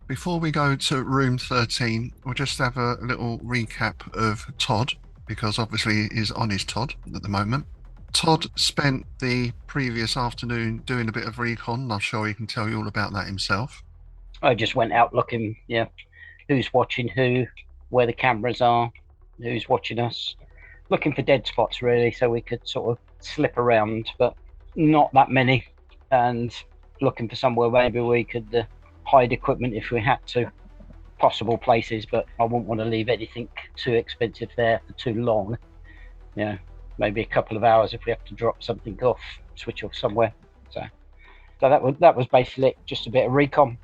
Before we go to room 13, we'll just have a little recap of Todd, because obviously he's on his Todd at the moment. Todd spent the previous afternoon doing a bit of recon, and I'm sure he can tell you all about that himself. I just went out looking, yeah, who's watching who, where the cameras are, who's watching us, looking for dead spots really, so we could sort of slip around, but not that many, and looking for somewhere maybe we could hide equipment if we had to. Possible places, but I wouldn't want to leave anything too expensive there for too long. Yeah, maybe a couple of hours if we have to drop something off, switch off somewhere. So that was basically it, just a bit of recon.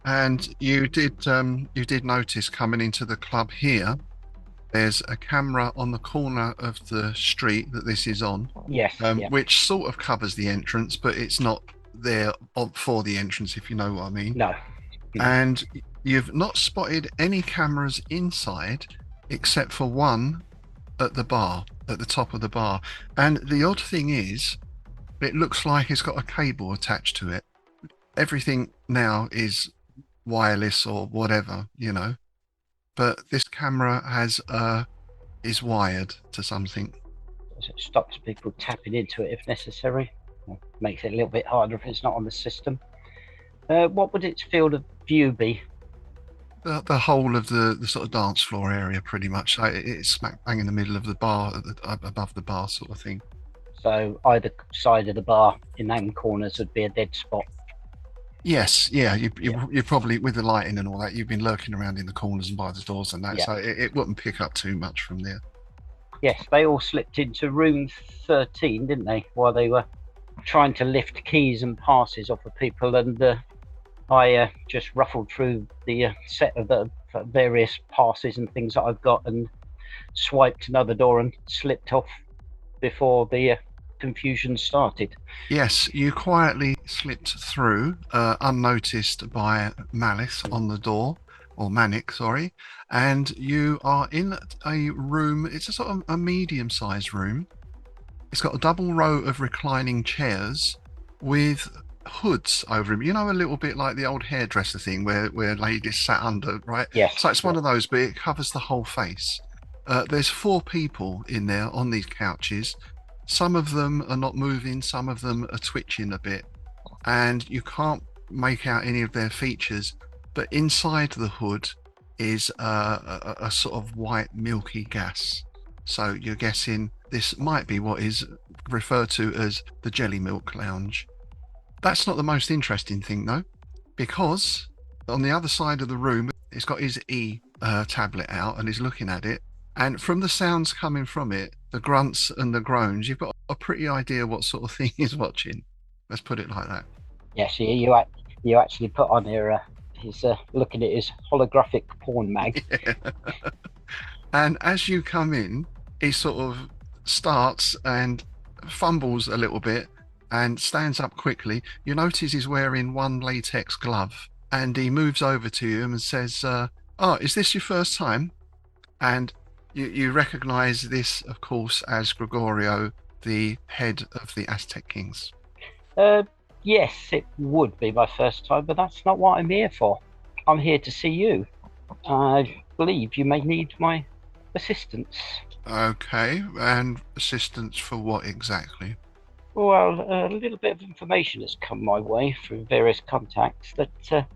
And you did notice coming into the club here, there's a camera on the corner of the street that this is on, Yes, yeah, which sort of covers the entrance, but it's not there for the entrance, if you know what I mean. no, no. And you've not spotted any cameras inside except for one at the bar, at the top of the bar. And the odd thing is, it looks like it's got a cable attached to it. Everything now is wireless or whatever, you know. But this camera has is wired to something. So it stops people tapping into it if necessary. Or makes it a little bit harder if it's not on the system. What would its field of view be? The whole of the sort of dance floor area, pretty much. So it's smack bang in the middle of the bar, above the bar, sort of thing. So either side of the bar in them corners would be a dead spot. Yes, yeah, Yeah, you probably, with the lighting and all that, you've been lurking around in the corners and by the doors and that, yeah. so it wouldn't pick up too much from there. Yes, they all slipped into room 13, didn't they? While they were trying to lift keys and passes off of people, and I just ruffled through the set of the various passes and things that I've got, and swiped another door and slipped off before the confusion started. Yes, you quietly slipped through, unnoticed by Malice on the door, or Manic, sorry, and you are in a room. It's a sort of a medium-sized room. It's got a double row of reclining chairs with hoods over them. You know, a little bit like the old hairdresser thing where ladies sat under, right? Yes, So it's yeah. one of those, but it covers the whole face. There's four people in there on these couches. Some of them are not moving, some of them are twitching a bit, and you can't make out any of their features. But inside the hood is a sort of white milky gas. So you're guessing this might be what is referred to as the Jellymilk Lounge. That's not the most interesting thing, though, because on the other side of the room, he's got his tablet out and he's looking at it. And from the sounds coming from it, the grunts and the groans, you've got a pretty idea what sort of thing he's watching. Let's put it like that. Yes, you actually put on here. He's looking at his holographic porn mag. And as you come in, he sort of starts and fumbles a little bit and stands up quickly. You notice he's wearing one latex glove and he moves over to you and says, "Oh, is this your first time?" And you recognize this, of course, as Gregorio, the head of the Aztec Kings. Uh, yes, it would be my first time, but that's not what I'm here for. I'm here to see you. I believe you may need my assistance. Okay, and assistance for what exactly? Well, a little bit of information has come my way through various contacts that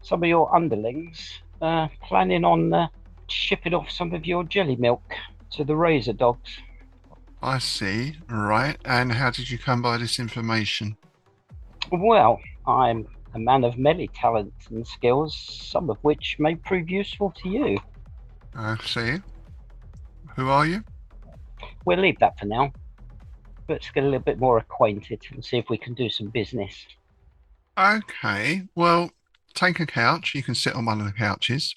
some of your underlings are planning on shipping off some of your jelly milk to the razor dogs. I see. Right. And how did you come by this information? Well, I'm a man of many talents and skills, some of which may prove useful to you. I see. Who are you? We'll leave that for now. Let's get a little bit more acquainted and see if we can do some business. Okay. Well, take a couch. You can sit on one of the couches.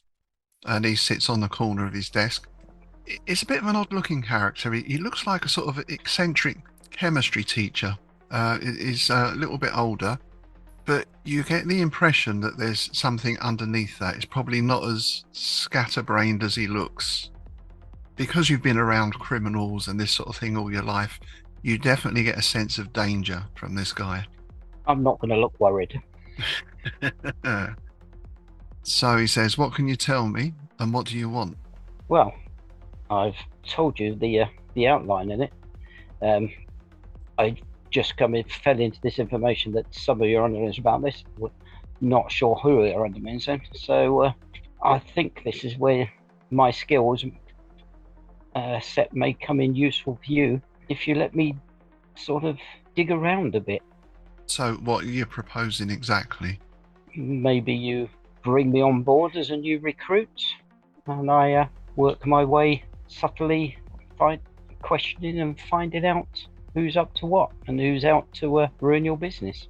And he sits on the corner of his desk. It's a bit of an odd looking character. He looks like a sort of eccentric chemistry teacher. He's a little bit older, but you get the impression that there's something underneath that. It's probably not as scatterbrained as he looks. Because you've been around criminals and this sort of thing all your life, you definitely get a sense of danger from this guy. I'm not going to look worried. So he says, "What can you tell me, and what do you want?" Well, I've told you the outline in it. Um, I just fell into this information that some of your underlings about this. We're not sure who are underlings in. So I think this is where my skills set may come in useful for you if you let me sort of dig around a bit. So what are you proposing exactly? Maybe you bring me on board as a new recruit, and I work my way subtly, questioning and finding out who's up to what and who's out to ruin your business.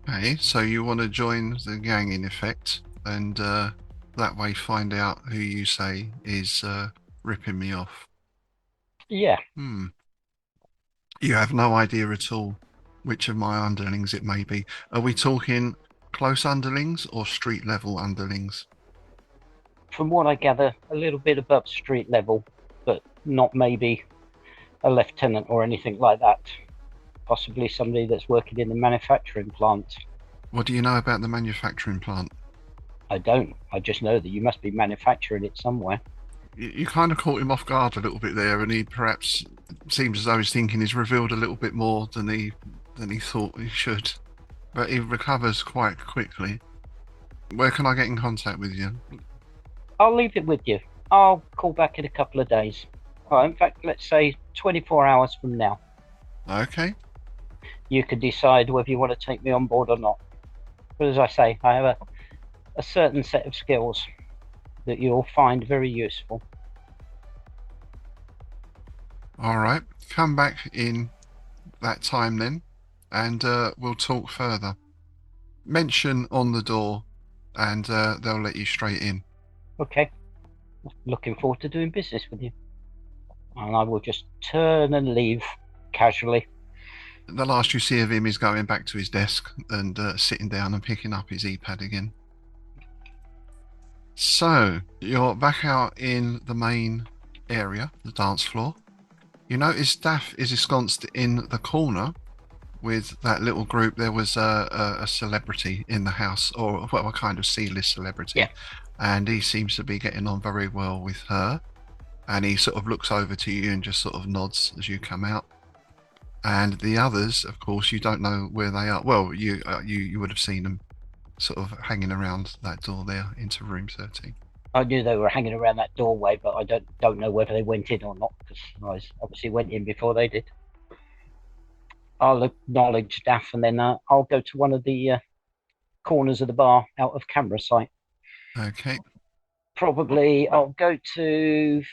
Okay, so you want to join the gang in effect, and that way find out who you say is ripping me off. Yeah, Hmm. You have no idea at all which of my underlings it may be. Are we talking close underlings or street level underlings? from what I gather, a little bit above street level, but not maybe a lieutenant or anything like that. Possibly somebody that's working in the manufacturing plant. What do you know about the manufacturing plant? I don't. I just know that you must be manufacturing it somewhere. You kind of caught him off guard a little bit there, and he perhaps seems as though he's thinking he's revealed a little bit more than he thought he should. But he recovers quite quickly. Where can I get in contact with you? I'll leave it with you. I'll call back in a couple of days. In fact, let's say 24 hours from now. Okay. You can decide whether you want to take me on board or not. But as I say, I have a certain set of skills that you'll find very useful. All right. Come back in that time then, and we'll talk further. Mention on the door, and they'll let you straight in. Okay. Looking forward to doing business with you. And I will just turn and leave casually. The last you see of him is going back to his desk and sitting down and picking up his e-pad again. So you're back out in the main area, the dance floor. You notice Daff is ensconced in the corner with that little group. There was a celebrity in the house, or well, a kind of C-list celebrity, Yeah. and he seems to be getting on very well with her. And he sort of looks over to you and just sort of nods as you come out. And the others, of course, you don't know where they are. Well, you would have seen them sort of hanging around that door there into room 13. I knew they were hanging around that doorway, but I don't know whether they went in or not because I obviously went in before they did. I'll acknowledge Daff and then I'll go to one of the corners of the bar out of camera sight. Okay. Probably I'll go to,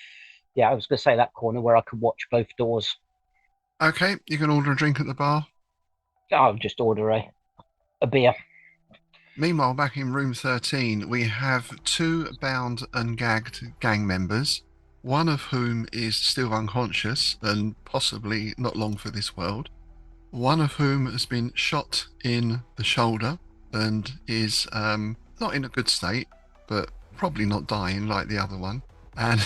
yeah, I was going to say that corner where I can watch both doors. Okay, you can order a drink at the bar. I'll just order a beer. Meanwhile, back in room 13, we have two bound and gagged gang members, one of whom is still unconscious and possibly not long for this world, one of whom has been shot in the shoulder and is not in a good state, but probably not dying like the other one. And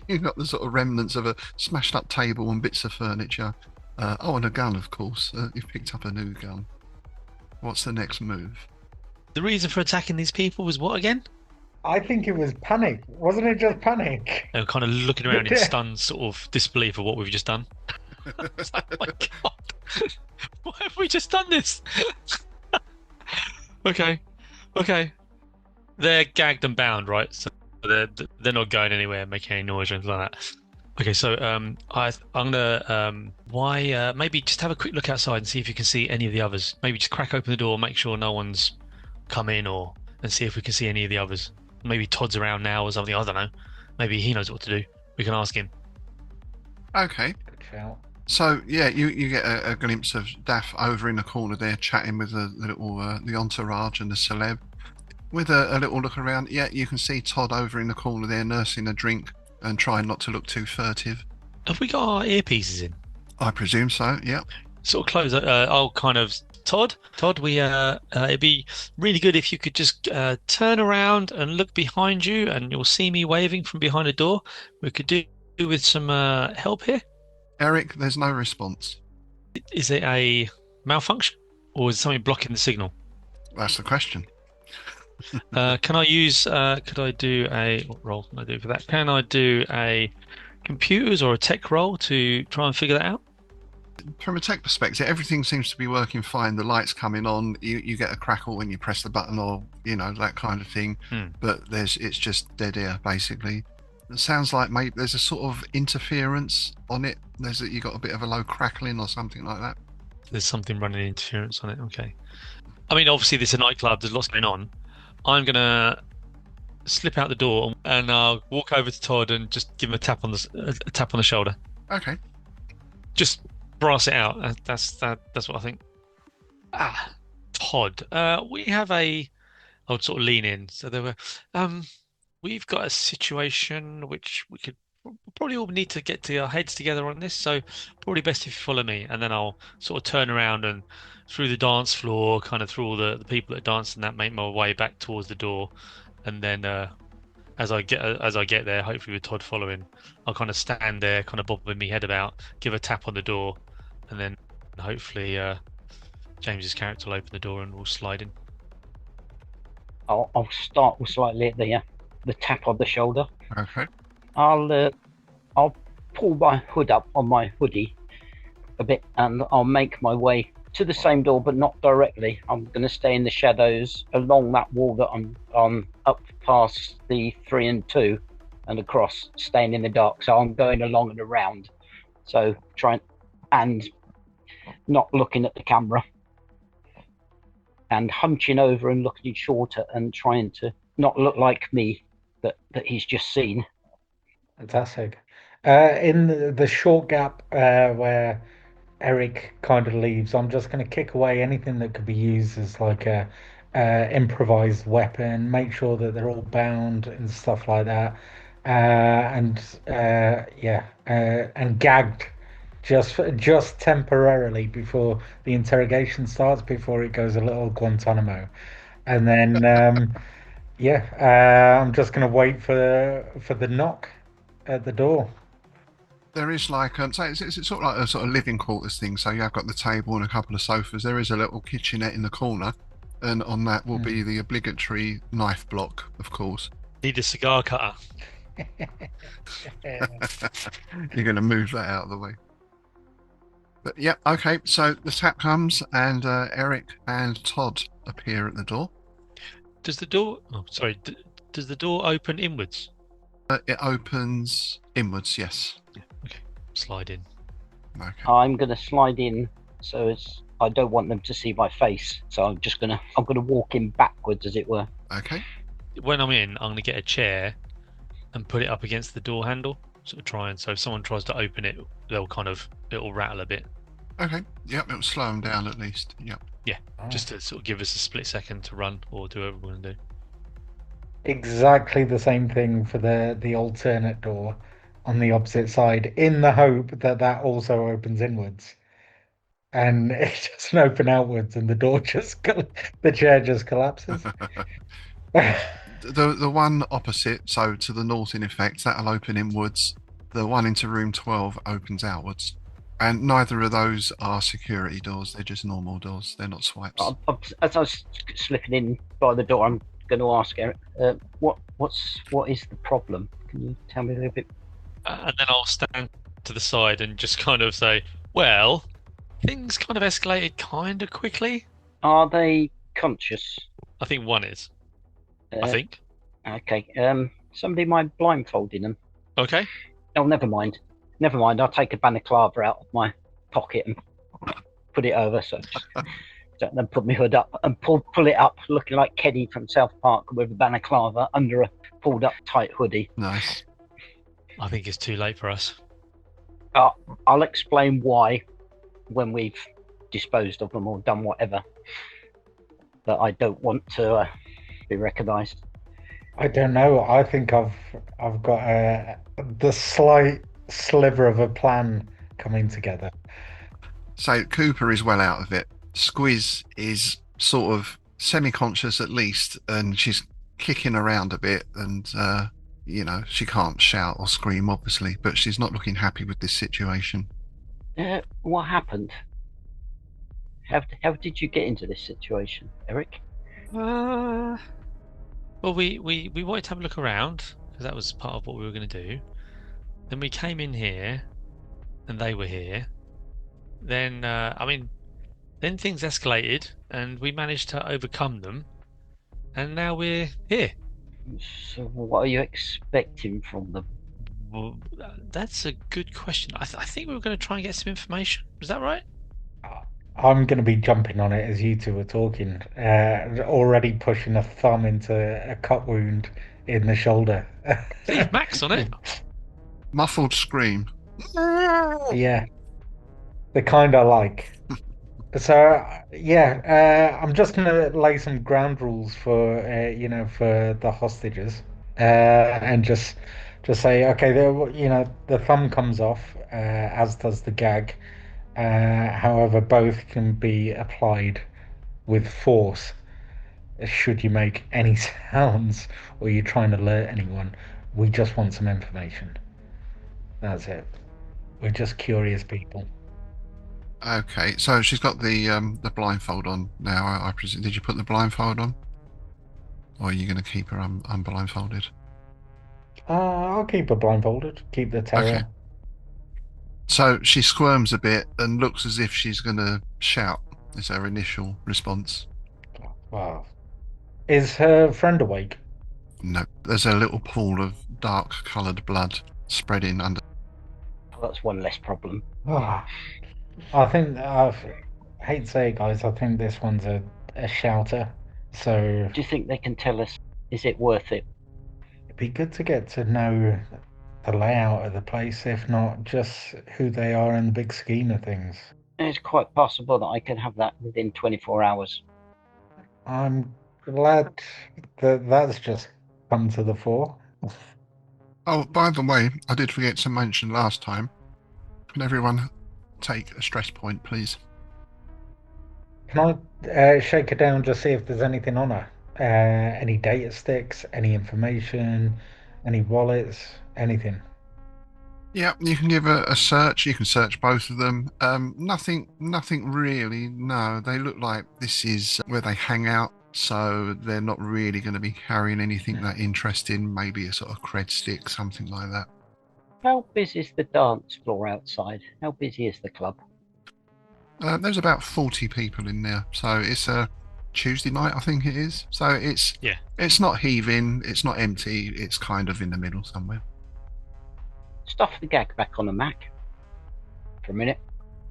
you've got the sort of remnants of a smashed up table and bits of furniture. And a gun, of course. You've picked up a new gun. What's the next move? The reason for attacking these people was what again? I think it was panic. Wasn't it just panic? They were kind of looking around in Yeah. stunned sort of disbelief of what we've just done. It's like, oh my God, why have we just done this? Okay, okay. They're gagged and bound, right? So they're not going anywhere, making any noise or anything like that. Okay, so I'm gonna maybe just have a quick look outside and see if you can see any of the others. Maybe just crack open the door, make sure no one's come in, and see if we can see any of the others. Maybe Todd's around now or something. I don't know. Maybe he knows what to do. We can ask him. Okay. Good shout. So yeah, you get a glimpse of Daff over in the corner there, chatting with the little the entourage and the celeb. With a little look around, yeah, you can see Todd over in the corner there, nursing a drink and trying not to look too furtive. Have we got our earpieces in? I presume so. Yeah. Sort of close. I'll kind of Todd. We it'd be really good if you could just turn around and look behind you, and you'll see me waving from behind a door. We could do with some help here. Eric, there's no response. Is it a malfunction, or is something blocking the signal? That's the question. Can I use? Could I do a what role can I do for that? Can I do a computers or a tech role to try and figure that out? From a tech perspective, everything seems to be working fine. The lights coming on, you get a crackle when you press the button, or that kind of thing. But it's just dead air basically. It sounds like maybe there's a sort of interference on it. You got a bit of a low crackling or something like that. There's something running interference on it. Okay. I mean, obviously, this is a nightclub. There's lots going on. I'm gonna slip out the door and I'll walk over to Todd and just give him a tap on the shoulder. Okay. Just brass it out. That's what I think. Todd. We have a. I would sort of lean in. So there were. We've got a situation which we could probably all need to get to our heads together on this. So probably best if you follow me, and then I'll sort of turn around and through the dance floor, kind of through all the people that dance and that, make my way back towards the door, and then as I get there, hopefully with Todd following, I'll kind of stand there, kind of bobbing my head about, give a tap on the door, and then hopefully James's character will open the door and we'll slide in. I'll start with slightly at the tap on the shoulder. Okay. I'll pull my hood up on my hoodie a bit, and I'll make my way to the same door, but not directly. I'm going to stay in the shadows along that wall that I'm on, up past the 3 and 2 and across, staying in the dark. So I'm going along and around. So trying and not looking at the camera and hunching over and looking shorter and trying to not look like me that he's just seen. Fantastic. In the short gap where Eric kind of leaves, I'm just going to kick away anything that could be used as like a improvised weapon, make sure that they're all bound and stuff like that, and gagged just temporarily before the interrogation starts, before it goes a little Guantanamo, and then I'm just going to wait for the knock at the door. There is like so it's sort of like a sort of living quarters thing. So you have got the table and a couple of sofas. There is a little kitchenette in the corner, and on that will be the obligatory knife block, of course. Need a cigar cutter. You're going to move that out of the way. But yeah, okay. So the tap comes, and Eric and Todd appear at the door. Does the door? Oh, sorry. Does the door open inwards? It opens inwards. Yes. Yeah. Okay. Slide in. Okay. I'm going to slide in, so I don't want them to see my face. So I'm gonna walk in backwards, as it were. Okay. When I'm in, I'm gonna get a chair and put it up against the door handle, sort of try and so if someone tries to open it, it'll rattle a bit. Okay. Yep. It'll slow them down at least. Yep. Yeah. Just to sort of give us a split second to run or do whatever we want to do. Exactly the same thing for the alternate door on the opposite side, in the hope that also opens inwards, and it doesn't open outwards, and the chair just collapses. The one opposite, so to the north in effect, that'll open inwards. The one into room 12 opens outwards. And neither of those are security doors. They're just normal doors. They're not swipes. As I was slipping in by the door, I'm going to ask Eric, what is the problem? Can you tell me a little bit? And then I'll stand to the side and just kind of say, well, things kind of escalated kind of quickly. Are they conscious? I think one is. I think. Okay. Somebody mind blindfolding them? Okay. Oh, never mind. I'll take a balaclava out of my pocket and put it over, so then put my hood up and pull it up, looking like Kenny from South Park with a balaclava under a pulled up tight hoodie. Nice. I think it's too late for us. I'll explain why when we've disposed of them or done whatever. But I don't want to be recognised. I don't know. I think I've got the slight sliver of a plan coming together. So Cooper is well out of it. Squiz is sort of semi-conscious at least, and she's kicking around a bit, and she can't shout or scream obviously, but she's not looking happy with this situation. What happened? How did you get into this situation, Eric? Well, we wanted to have a look around because that was part of what we were going to do. Then we came in here, and they were here. Then then things escalated, and we managed to overcome them, and now we're here. So what are you expecting from them? Well, that's a good question. I think we were going to try and get some information. Is that right? I'm going to be jumping on it as you two are talking, already pushing a thumb into a cut wound in the shoulder. Leave Max on it. Muffled scream. Yeah, the kind I like. So yeah, I'm just gonna lay some ground rules for for the hostages, and just say okay, the thumb comes off, as does the gag. However, both can be applied with force. Should you make any sounds or you try and alert anyone, we just want some information. That's it. We're just curious people. Okay, so she's got the blindfold on now. I presume. Did you put the blindfold on, or are you going to keep her unblindfolded? I'll keep her blindfolded. Keep the terror. Okay. So she squirms a bit and looks as if she's going to shout. Is her initial response? Wow. Is her friend awake? No. There's a little pool of dark-coloured blood spreading under. Well, that's one less problem. Ah, I think I hate to say it, guys. I think this one's a shouter. So Do you think they can tell us? Is it worth it? it'd be good to get to know the layout of the place, if not just who they are in the big scheme of things. It's quite possible that I can have that within 24 hours. I'm glad that that's just come to the fore. Oh, by the way, I did forget to mention last time. Can everyone take a stress point, please? Can I shake her down, just see if there's anything on her? Any data sticks, any information, any wallets, anything? Yeah, you can give a search. You can search both of them. Nothing really. No, they look like this is where they hang out, so they're not really going to be carrying anything that interesting. Maybe a sort of cred stick, something like that. How busy is the dance floor outside? How busy is the club? There's about 40 people in there, so it's a Tuesday night, I think it is. So it's not heaving, it's not empty. It's kind of in the middle somewhere. Stuff the gag back on the Mac for a minute,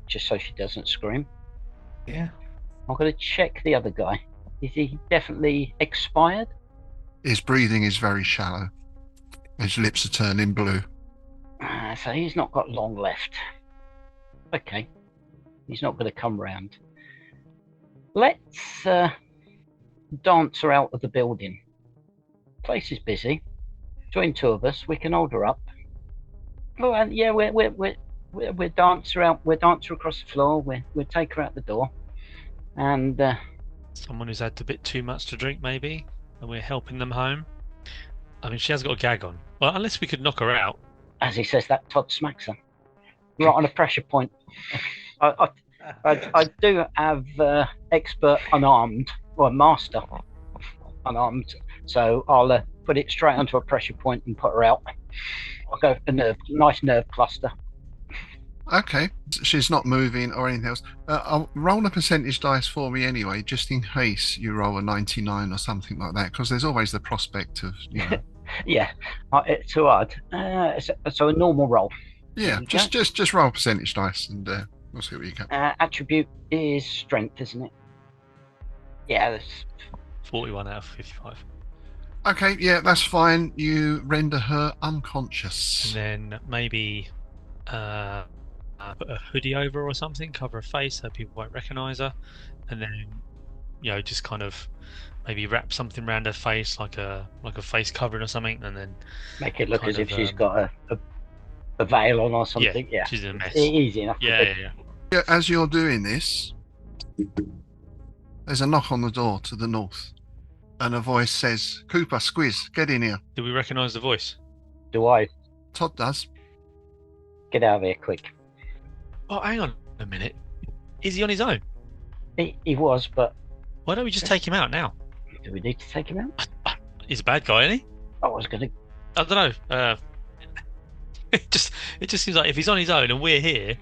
just so she doesn't scream. Yeah. I'm going to check the other guy. Is he definitely expired? His breathing is very shallow. His lips are turning blue. So he's not got long left. Okay. He's not going to come round. Let's dance her out of the building. Place is busy. Between two of us, we can hold her up. Oh, and yeah, we're dance her out. We'll dance her across the floor. We'll take her out the door. And Someone who's had a bit too much to drink, maybe, and we're helping them home. I mean, she has got a gag on. Well, unless we could knock her out. as he says that, Todd smacks her right on a pressure point. I do have expert unarmed, or master unarmed, so I'll put it straight onto a pressure point and put her out. I'll go for nice nerve cluster. Okay, she's not moving or anything else. I'll roll a percentage dice for me anyway, just in case you roll a 99 or something like that, because there's always the prospect of, you know. Yeah, it's too hard. So a normal roll. Yeah, just roll percentage dice and we'll see what you get. Attribute is strength, isn't it? Yeah, that's 41 out of 55. Okay, yeah, that's fine. You render her unconscious. And then maybe put a hoodie over or something, cover her face so people won't recognise her, and then just kind of maybe wrap something around her face like a face covering or something, and then make it look as if she's got a veil on or something. Yeah, she's in a mess. Easy enough. Yeah, as you're doing this, there's a knock on the door to the north, and a voice says, "Cooper, Squiz, get in here." Do we recognise the voice? Do I? Todd does. Get out of here quick. Oh, hang on a minute. Is he on his own? He was, but Why don't we just take him out now? do we need to take him out? He's a bad guy, isn't he? I was going to. I don't know. It just seems like if he's on his own and we're here,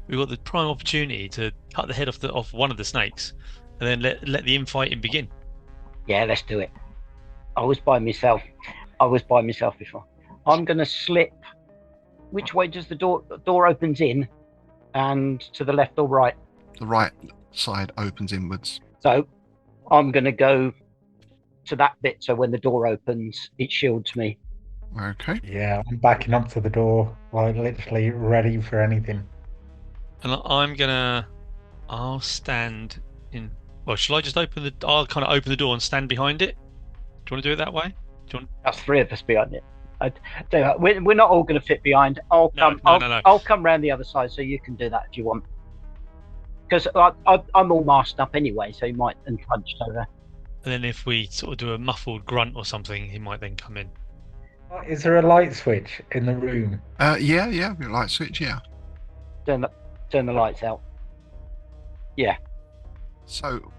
we've got the prime opportunity to cut the head off one of the snakes, and then let the infighting begin. Yeah, let's do it. I was by myself before. I'm going to slip. Which way does the door opens in, and to the left or right? The right side opens inwards. So I'm going to go to that bit, so when the door opens, it shields me. Okay. Yeah, I'm backing up to the door, like literally ready for anything. And I'll stand in. Well, shall I just I'll kind of open the door and stand behind it. Do you want to do it that way? That's three of us behind it. We're not all going to fit behind. I'll come round the other side, so you can do that if you want. Because I'm all masked up anyway, so he might and punched over. And then if we sort of do a muffled grunt or something, he might then come in. Is there a light switch in the room? Yeah, light switch, yeah. Turn the lights out. Yeah. So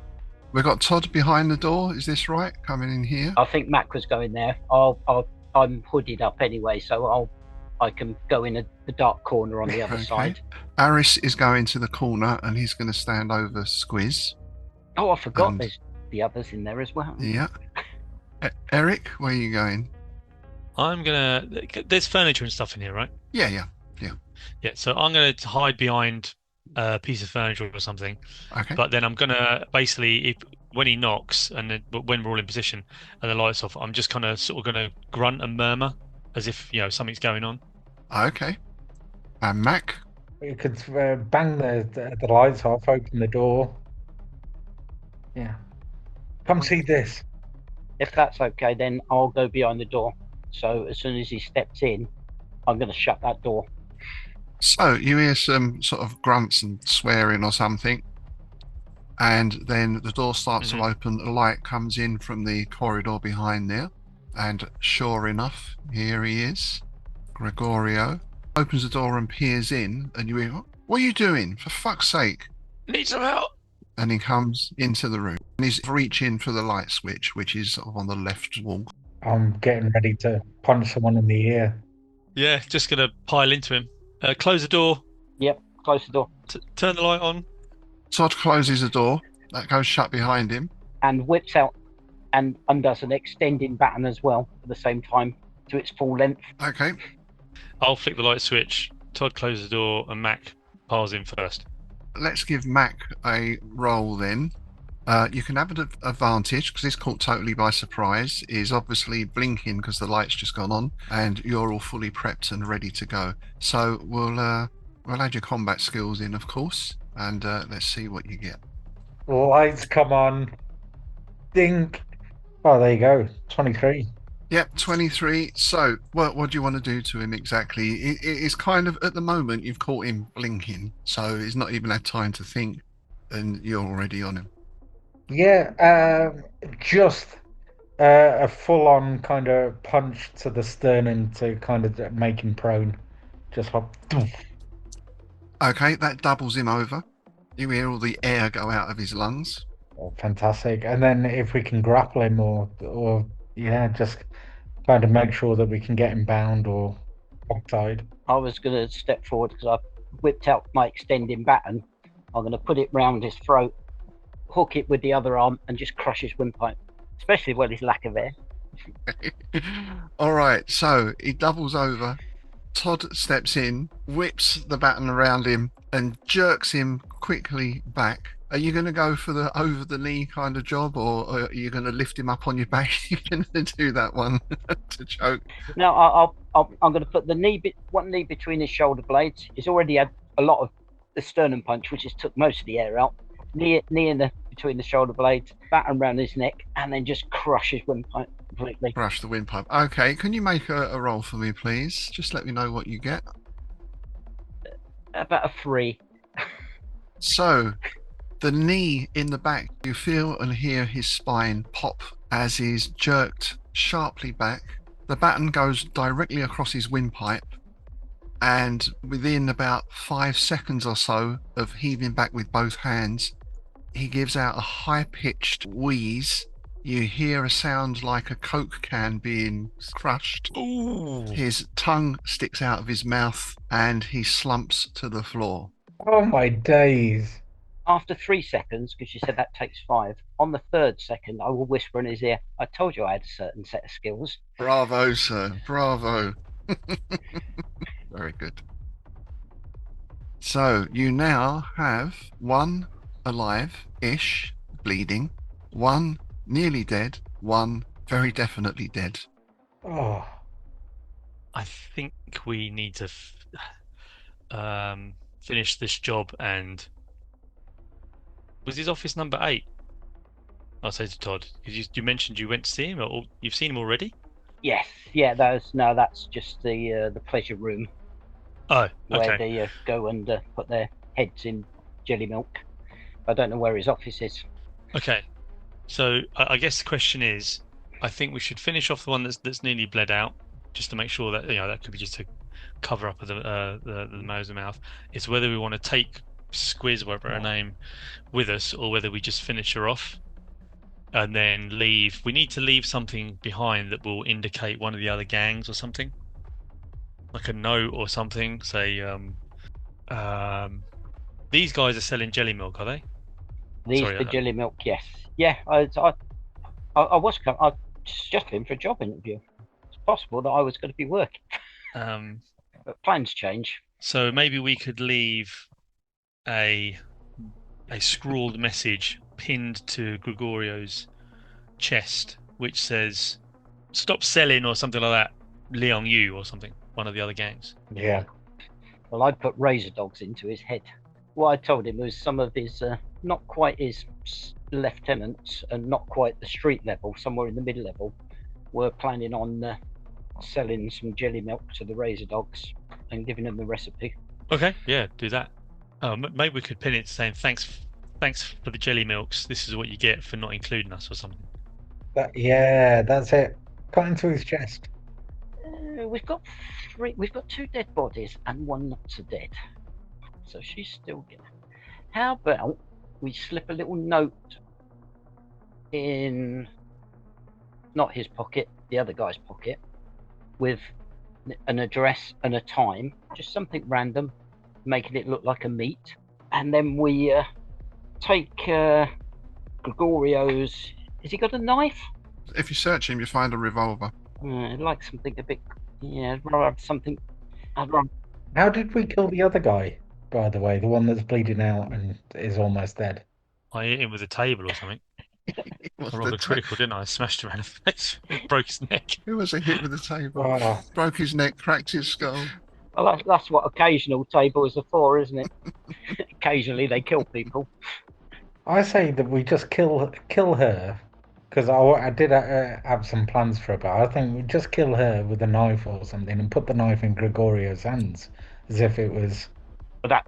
we've got Todd behind the door. Is this right? Coming in here. I think Mac was going there. I'm hooded up anyway, so I can go in the dark corner on the other side. Aris is going to the corner, and he's going to stand over Squiz. Oh, I forgot. There's the others in there as well. Yeah. Eric, where are you going? There's furniture and stuff in here, right? Yeah. Yeah, so I'm gonna hide behind a piece of furniture or something. Okay. But then I'm gonna basically, when he knocks and then when we're all in position and the lights off, I'm just kind of sort of gonna grunt and murmur as if something's going on. Okay. And Mac? You could bang the lights off, open the door. Yeah. Come see this. If that's okay, then I'll go behind the door. So as soon as he steps in, I'm going to shut that door. So you hear some sort of grunts and swearing or something, and then the door starts to open. A light comes in from the corridor behind there, and sure enough, here he is. Gregorio opens the door and peers in, and you hear, "What are you doing? For fuck's sake!" Need some help. And he comes into the room, and he's reaching for the light switch, which is sort of on the left wall. I'm getting ready to punch someone in the ear. Yeah, just gonna pile into him. Close the door. Yep, close the door. Turn the light on. Todd closes the door. That goes shut behind him. And whips out and undoes an extending baton as well at the same time to its full length. Okay. I'll flick the light switch. Todd closes the door and Mac piles in first. Let's give Mac a roll then. You can have an advantage because he's caught totally by surprise. He's obviously blinking because the light's just gone on, and you're all fully prepped and ready to go. So we'll add your combat skills in, of course, and let's see what you get. Lights come on. Dink. Oh, there you go. 23. Yep, 23. So what do you want to do to him exactly? It's kind of, at the moment, you've caught him blinking, so he's not even had time to think, and you're already on him. Yeah, just a full-on kind of punch to the sternum to kind of make him prone. Just like... Okay, that doubles him over. You hear all the air go out of his lungs. Oh, fantastic. And then if we can grapple him or just kind of make sure that we can get him bound or outside. I was going to step forward because I whipped out my extending baton. I'm going to put it round his throat, hook it with the other arm, and just crush his windpipe, especially with his lack of air. All right, so he doubles over. Todd steps in, whips the baton around him, and jerks him quickly back. Are you going to go for the over-the-knee kind of job, or are you going to lift him up on your back? You're going to do that one to choke? No, I'm going to put one knee between his shoulder blades. He's already had a lot of the sternum punch, which has took most of the air out. Knee in between the shoulder blades, baton around his neck, and then just crush his windpipe completely. Crush the windpipe. Okay, can you make a roll for me, please? Just let me know what you get. About a 3. So, the knee in the back, you feel and hear his spine pop as he's jerked sharply back. The baton goes directly across his windpipe, and within about 5 seconds or so of heaving back with both hands, he gives out a high-pitched wheeze. You hear a sound like a Coke can being crushed. Ooh. His tongue sticks out of his mouth and he slumps to the floor. Oh my days. After 3 seconds, because you said that takes 5, on the 3rd second, I will whisper in his ear, I told you I had a certain set of skills. Bravo, sir. Bravo. Very good. So you now have 1 alive-ish, bleeding, 1 nearly dead, 1 very definitely dead. Oh, I think we need to finish this job. And was his office number 8? I'll say to Todd, because you mentioned you went to see him, or you've seen him already. Yes, yeah, that's just the pleasure room Oh, where okay. they go and put their heads in Jellymilk. I don't know where his office is. Okay. So I guess the question is, I think we should finish off the one that's nearly bled out, just to make sure that that could be just a cover up of the nose and mouth. It's whether we want to take Squiz, whatever her name, with us, or whether we just finish her off and then leave. We need to leave something behind that will indicate one of the other gangs or something, like a note or something. Say, these guys are selling Jellymilk, are they? These Sorry, for Jellymilk, yes. Yeah, I was just in for a job interview. It's possible that I was going to be working. But plans change. So maybe we could leave a scrawled message pinned to Gregorio's chest, which says "Stop selling" or something like that. Leon Yu or something, one of the other gangs. yeah. Well, I put razor dogs into his head. What I told him was some of his, not quite his lieutenants and not quite the street level, somewhere in the mid level, were planning on selling some Jellymilk to the razor dogs and giving them the recipe. Okay, yeah, do that. Maybe we could pin it saying thanks for the Jellymilks. This is what you get for not including us or something. That's it. Cut into his chest. We've got 2 dead bodies and 1 not so dead. So she's still good. How about we slip a little note in, not his pocket, the other guy's pocket, with an address and a time, just something random, making it look like a meet. And then we take Gregorio's. Has he got a knife? If you search him, you find a revolver. I'd like something a bit. Yeah, I'd rather have something. How did we kill the other guy, by the way? The one that's bleeding out and is almost dead. I hit him with a table or something. I rolled a critical, didn't I? I smashed him around the face, broke his neck. It was a hit with the table. Oh. Broke his neck, cracked his skull. Well, that's what occasional tables are for, isn't it? Occasionally they kill people. I say that we just kill her, because I did have some plans for her, but I think we just kill her with a knife or something and put the knife in Gregorio's hands, as if it was. But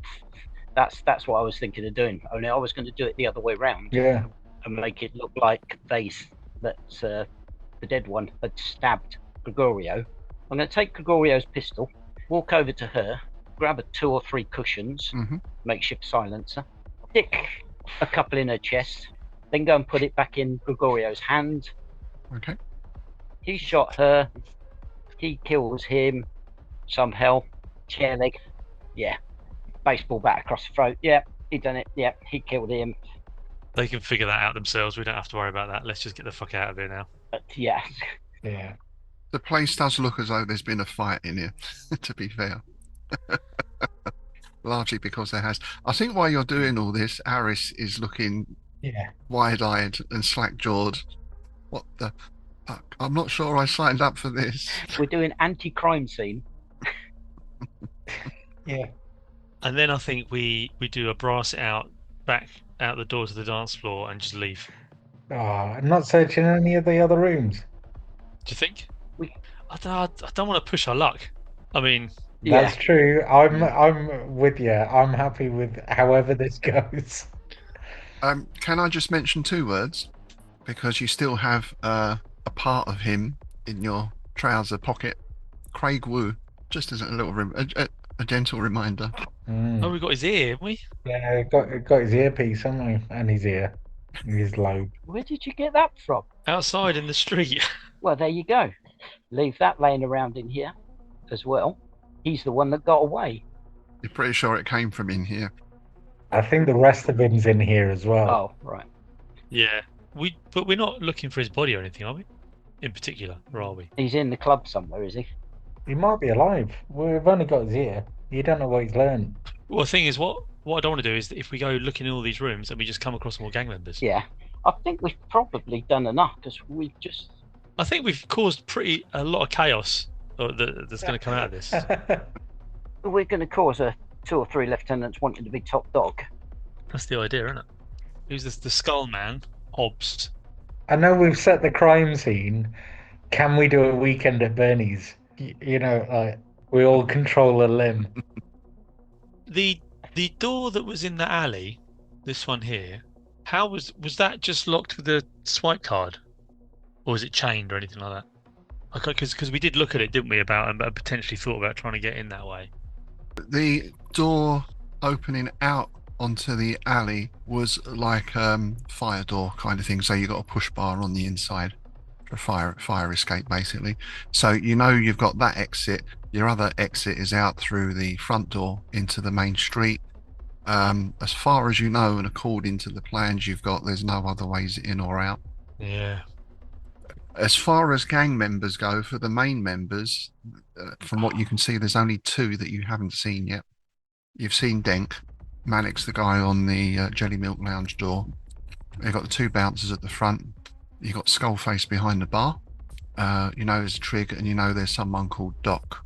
that's what I was thinking of doing. Only I was going to do it the other way round. Yeah. And make it look like the dead one had stabbed Gregorio. I'm going to take Gregorio's pistol, walk over to her, grab 2 or 3 cushions, makeshift silencer, stick a couple in her chest, then go and put it back in Gregorio's hand. Okay. He shot her. He kills him somehow. Chair leg. Yeah. Baseball bat across the throat. Yeah, he done it. Yeah, he killed him. They can figure that out themselves. We don't have to worry about that. Let's just get the fuck out of here now. But yeah. Yeah. The place does look as though there's been a fight in here, to be fair. Largely because there has. I think while you're doing all this, Aris is looking wide-eyed and slack-jawed. What the fuck? I'm not sure I signed up for this. We're doing anti-crime scene. Yeah. And then I think we do a brass it out back out the door to the dance floor and just leave. Oh, I'm not searching any of the other rooms. Do you think? I don't want to push our luck. I mean, that's true. I'm with you. I'm happy with however this goes. Can I just mention 2 words? Because you still have a part of him in your trouser pocket. Craig Wu, just as a little a gentle reminder. Oh, we got his ear, haven't we? Yeah, got his earpiece, haven't we? And his ear. He's low. Where did you get that from? Outside in the street. Well, there you go. Leave that laying around in here as well. He's the one that got away. You're pretty sure it came from in here. I think the rest of him's in here as well. Oh, right. Yeah. But we're not looking for his body or anything, are we? In particular, or are we? He's in the club somewhere, is he? He might be alive. We've only got his ear. You don't know what he's learned. Well, the thing is, what I don't want to do is if we go looking in all these rooms and we just come across more gang members. Yeah. I think we've probably done enough because we just. I think we've caused a lot of chaos that's going to come out of this. We're going to cause 2 or 3 lieutenants wanting to be top dog. That's the idea, isn't it? Who's this? The Skull Man, Hobbs. I know we've set the crime scene. Can we do a weekend at Bernie's? You know, like we all control a limb. The door that was in the alley, this one here, how was that just locked with a swipe card, or was it chained or anything like that? Okay, because we did look at it, didn't we? About and potentially thought about trying to get in that way. The door opening out onto the alley was like fire door kind of thing. So you got a push bar on the inside for fire escape, basically. So you know you've got that exit. Your other exit is out through the front door into the main street. As far as you know, and according to the plans you've got, there's no other ways in or out. Yeah. As far as gang members go, for the main members, from what you can see, there's only 2 that you haven't seen yet. You've seen Denk, Mannix, the guy on the Jellymilk lounge door. You've got the 2 bouncers at the front. You've got Skullface behind the bar. You know there's Trig, and you know there's someone called Doc.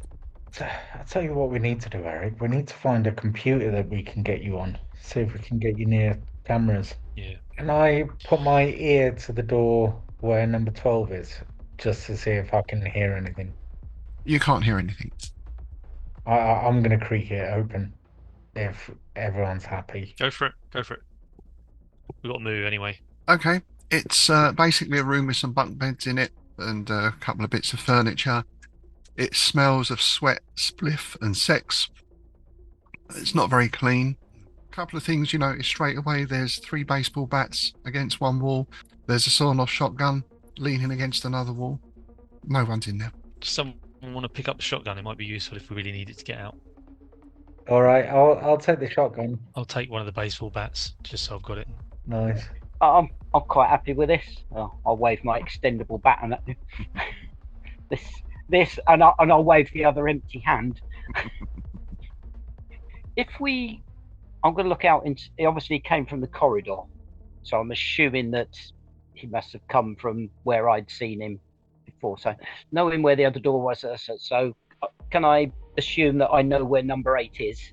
I'll tell you what we need to do, Eric. We need to find a computer that we can get you on. See if we can get you near cameras. Yeah. Can I put my ear to the door where number 12 is, just to see if I can hear anything? You can't hear anything. I'm going to creak it open if everyone's happy. Go for it. We've got to move anyway. Okay. It's basically a room with some bunk beds in it and a couple of bits of furniture. It smells of sweat, spliff, and sex. It's not very clean. A couple of things you notice straight away. There's 3 baseball bats against one wall. There's a sawn-off shotgun leaning against another wall. No one's in there. Does someone want to pick up the shotgun? It might be useful if we really need it to get out. All right, I'll take the shotgun. I'll take one of the baseball bats, just so I've got it. Nice. I'm quite happy with this. I'll wave my extendable baton at you. this, and I'll wave the other empty hand. I'm going to look out. He obviously came from the corridor, so I'm assuming that he must have come from where I'd seen him before. So knowing where the other door was, so can I assume that I know where number 8 is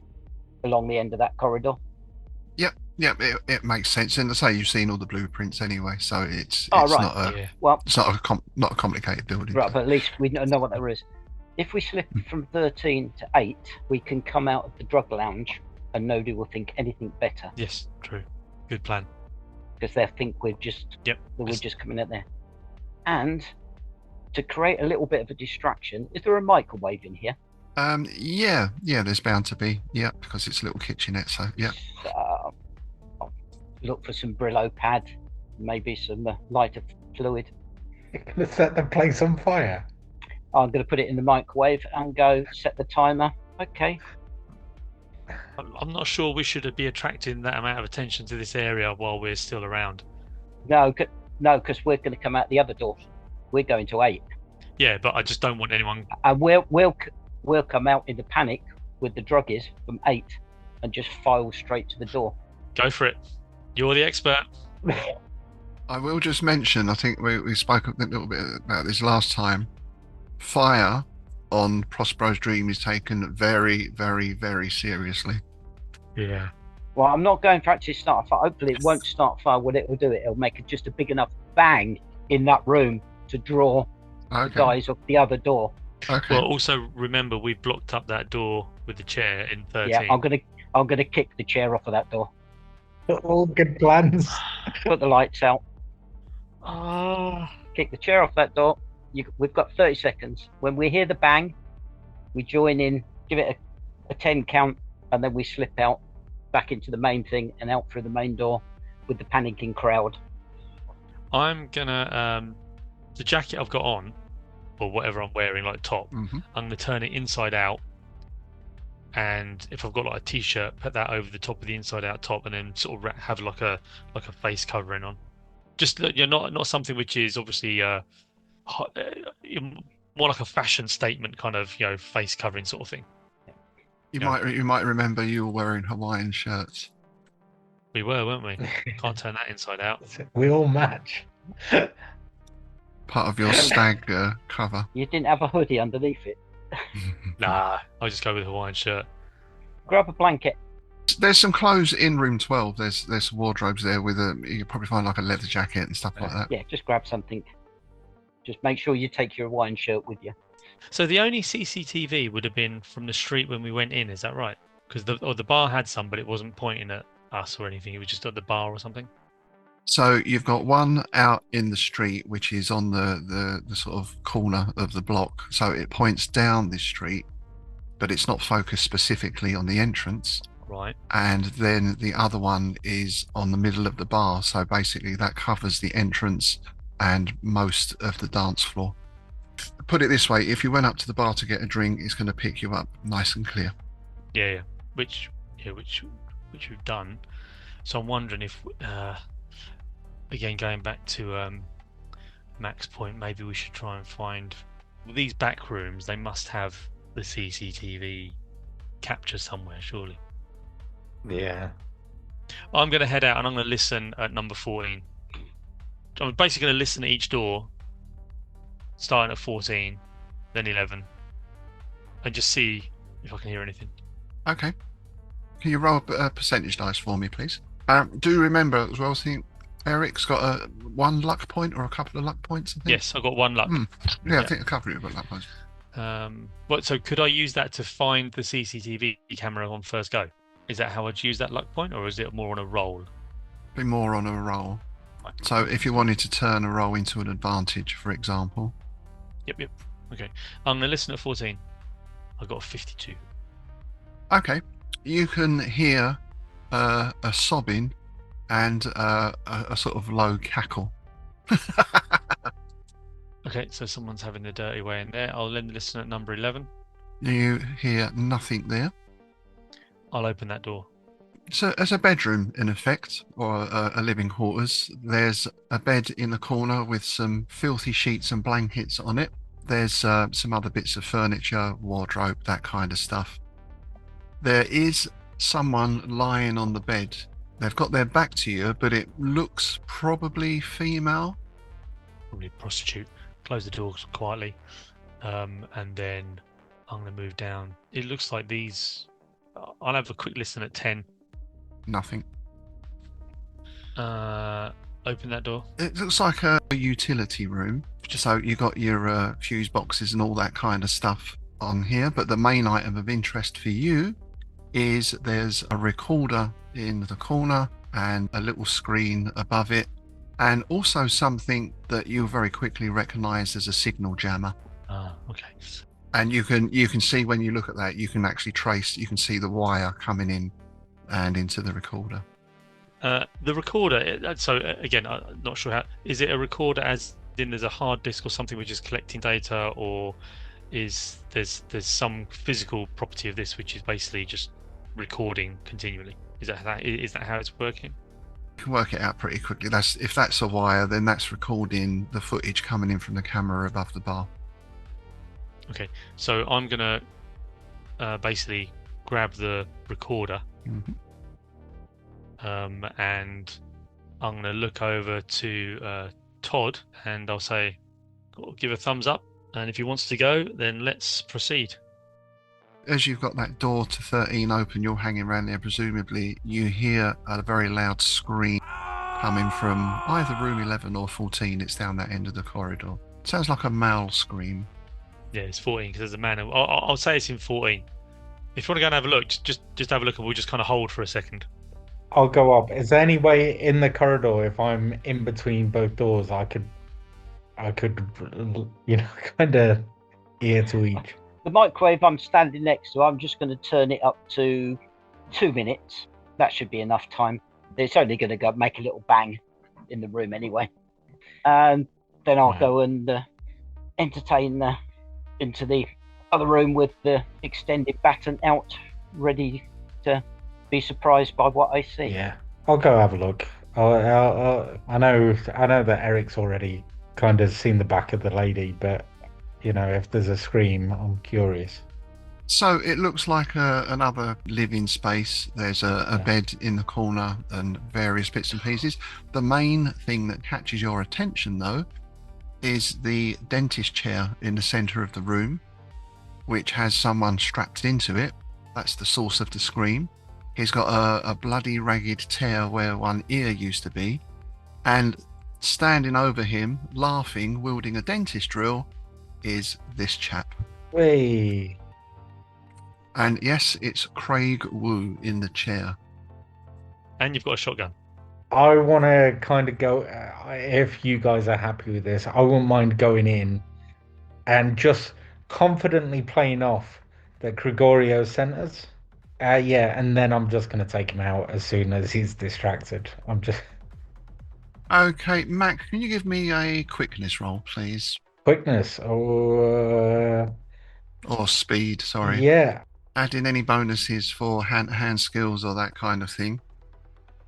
along the end of that corridor? Yeah, it makes sense. And I say you've seen all the blueprints anyway, so it's right. not a Yeah. Well, it's not a complicated building. right, but at least we know what there is. If we slip from 13 to 8, we can come out of the drug lounge and nobody will think anything better Yes, true. Good plan. because they'll think we're just coming out there. And to create a little bit of a distraction, is there a microwave in here? Yeah, there's bound to be. Yeah, because it's a little kitchenette, so yeah. I'll look for some Brillo pad, maybe some lighter fluid. You're going to set the place on fire? I'm going to put it in the microwave and go set the timer. Okay. I'm not sure we should be attracting that amount of attention to this area while we're still around. No, because we're going to come out the other door. We're going to 8. Yeah, but I just don't want anyone. And we'll come out into panic with the druggies from 8 and just file straight to the door. Go for it. You're the expert. I will just mention, I think we spoke a little bit about this last time. Fire on Prospero's Dream is taken very, very, very seriously. Yeah. Well, I'm not going for actually start a fire. Hopefully it won't start a fire. What it will do, it'll make just a big enough bang in that room to draw the guys off the other door. Okay. Well, also remember we blocked up that door with the chair in 13. Yeah, I'm gonna kick the chair off of that door. All good plans. Put the lights out. Ah. Kick the chair off that door. We've got 30 seconds. When we hear the bang, we join in, give it a 10 count, and then we slip out back into the main thing and out through the main door with the panicking crowd. I'm gonna the jacket I've got on, or whatever I'm wearing, like top. Mm-hmm. I'm gonna turn it inside out, and if I've got like a t-shirt, put that over the top of the inside out top, and then sort of have like a face covering on. Just not something which is obviously more like a fashion statement kind of face covering sort of thing. You might remember you were wearing Hawaiian shirts. We were, weren't we? Can't turn that inside out. We all match. Part of your stag cover. You didn't have a hoodie underneath it. Nah, I'll just go with a Hawaiian shirt. Grab a blanket. There's some clothes in room 12. There's wardrobes there with you can probably find like a leather jacket and stuff like that. Yeah, just grab something. Just make sure you take your Hawaiian shirt with you. So the only CCTV would have been from the street when we went in, is that right? Because the bar had some, but it wasn't pointing at us or anything. It was just at the bar or something. So you've got one out in the street, which is on the sort of corner of the block. So it points down this street, but it's not focused specifically on the entrance. Right. And then the other one is on the middle of the bar. So basically that covers the entrance and most of the dance floor. Put it this way, if you went up to the bar to get a drink, it's going to pick you up nice and clear. Yeah. Which we've done. So I'm wondering if, again, going back to Mac's point, maybe we should try and find these back rooms. They must have the CCTV capture somewhere, surely. Yeah. I'm going to head out and I'm going to listen at number 14. I'm basically going to listen at each door, starting at 14, then 11, and just see if I can hear anything. Okay. Can you roll a percentage dice for me, please? Do remember as well, I think Eric's got one luck point or a couple of luck points, I think. Yes, I've got one luck. Yeah, I think a couple of you have got luck points. So could I use that to find the CCTV camera on first go? Is that how I'd use that luck point, or is it more on a roll? Be more on a roll. Right. So if you wanted to turn a roll into an advantage, for example. Yep. Okay. I'm going to listen at 14. I got a 52. Okay. You can hear a sobbing and a sort of low cackle. Okay, so someone's having a dirty way in there. I'll then listen at number 11. You hear nothing there. I'll open that door. So as a bedroom, in effect, or a living quarters, there's a bed in the corner with some filthy sheets and blankets on it. There's some other bits of furniture, wardrobe, that kind of stuff. There is someone lying on the bed. They've got their back to you, but it looks probably female. Probably a prostitute. Close the door quietly. And then I'm going to move down. It looks like these... I'll have a quick listen at 10. Nothing. Open that door. It looks like a utility room. So you got your fuse boxes and all that kind of stuff on here. But the main item of interest for you is there's a recorder in the corner and a little screen above it. And also something that you'll very quickly recognize as a signal jammer. Okay. And you can see when you look at that, you can actually trace, you can see the wire coming in and into the recorder. The recorder, so again, I'm not sure how, is it a recorder as in there's a hard disk or something which is collecting data, or is there's some physical property of this which is basically just recording continually? Is that how it's working? You can work it out pretty quickly. If that's a wire, then that's recording the footage coming in from the camera above the bar. Okay, so I'm gonna basically grab the recorder, and I'm gonna look over to Todd, and I'll say, give a thumbs up, and if he wants to go, then let's proceed. As you've got that door to 13 open, you're hanging around there, presumably you hear a very loud scream coming from either room 11 or 14. It's down that end of the corridor. Sounds like a male scream. Yeah, it's 14 because there's a man. I'll say it's in 14. If you want to go and have a look, just have a look, and we'll just kind of hold for a second. I'll go up. Is there any way in the corridor, if I'm in between both doors, I could, kind of ear to each? The microwave I'm standing next to, I'm just going to turn it up to 2 minutes. That should be enough time. It's only going to go make a little bang in the room anyway. And then I'll go and entertain into the other room with the extended baton out, ready to be surprised by what I see. Yeah, I'll go have a look. I know that Eric's already kind of seen the back of the lady, but if there's a scream, I'm curious. So it looks like another living space. There's a bed in the corner and various bits and pieces. The main thing that catches your attention, though, is the dentist chair in the center of the room, which has someone strapped into it. That's the source of the scream. He's got a bloody ragged tear where one ear used to be. And standing over him, laughing, wielding a dentist drill, is this chap. Wait. And yes, it's Craig Wu in the chair. And you've got a shotgun. I want to kind of go, if you guys are happy with this, I wouldn't mind going in and just confidently playing off that Gregorio sent us. And then I'm just going to take him out as soon as he's distracted. Okay, Mac, can you give me a quickness roll, please? Quickness. Or speed, sorry. Yeah. Add in any bonuses for hand skills or that kind of thing.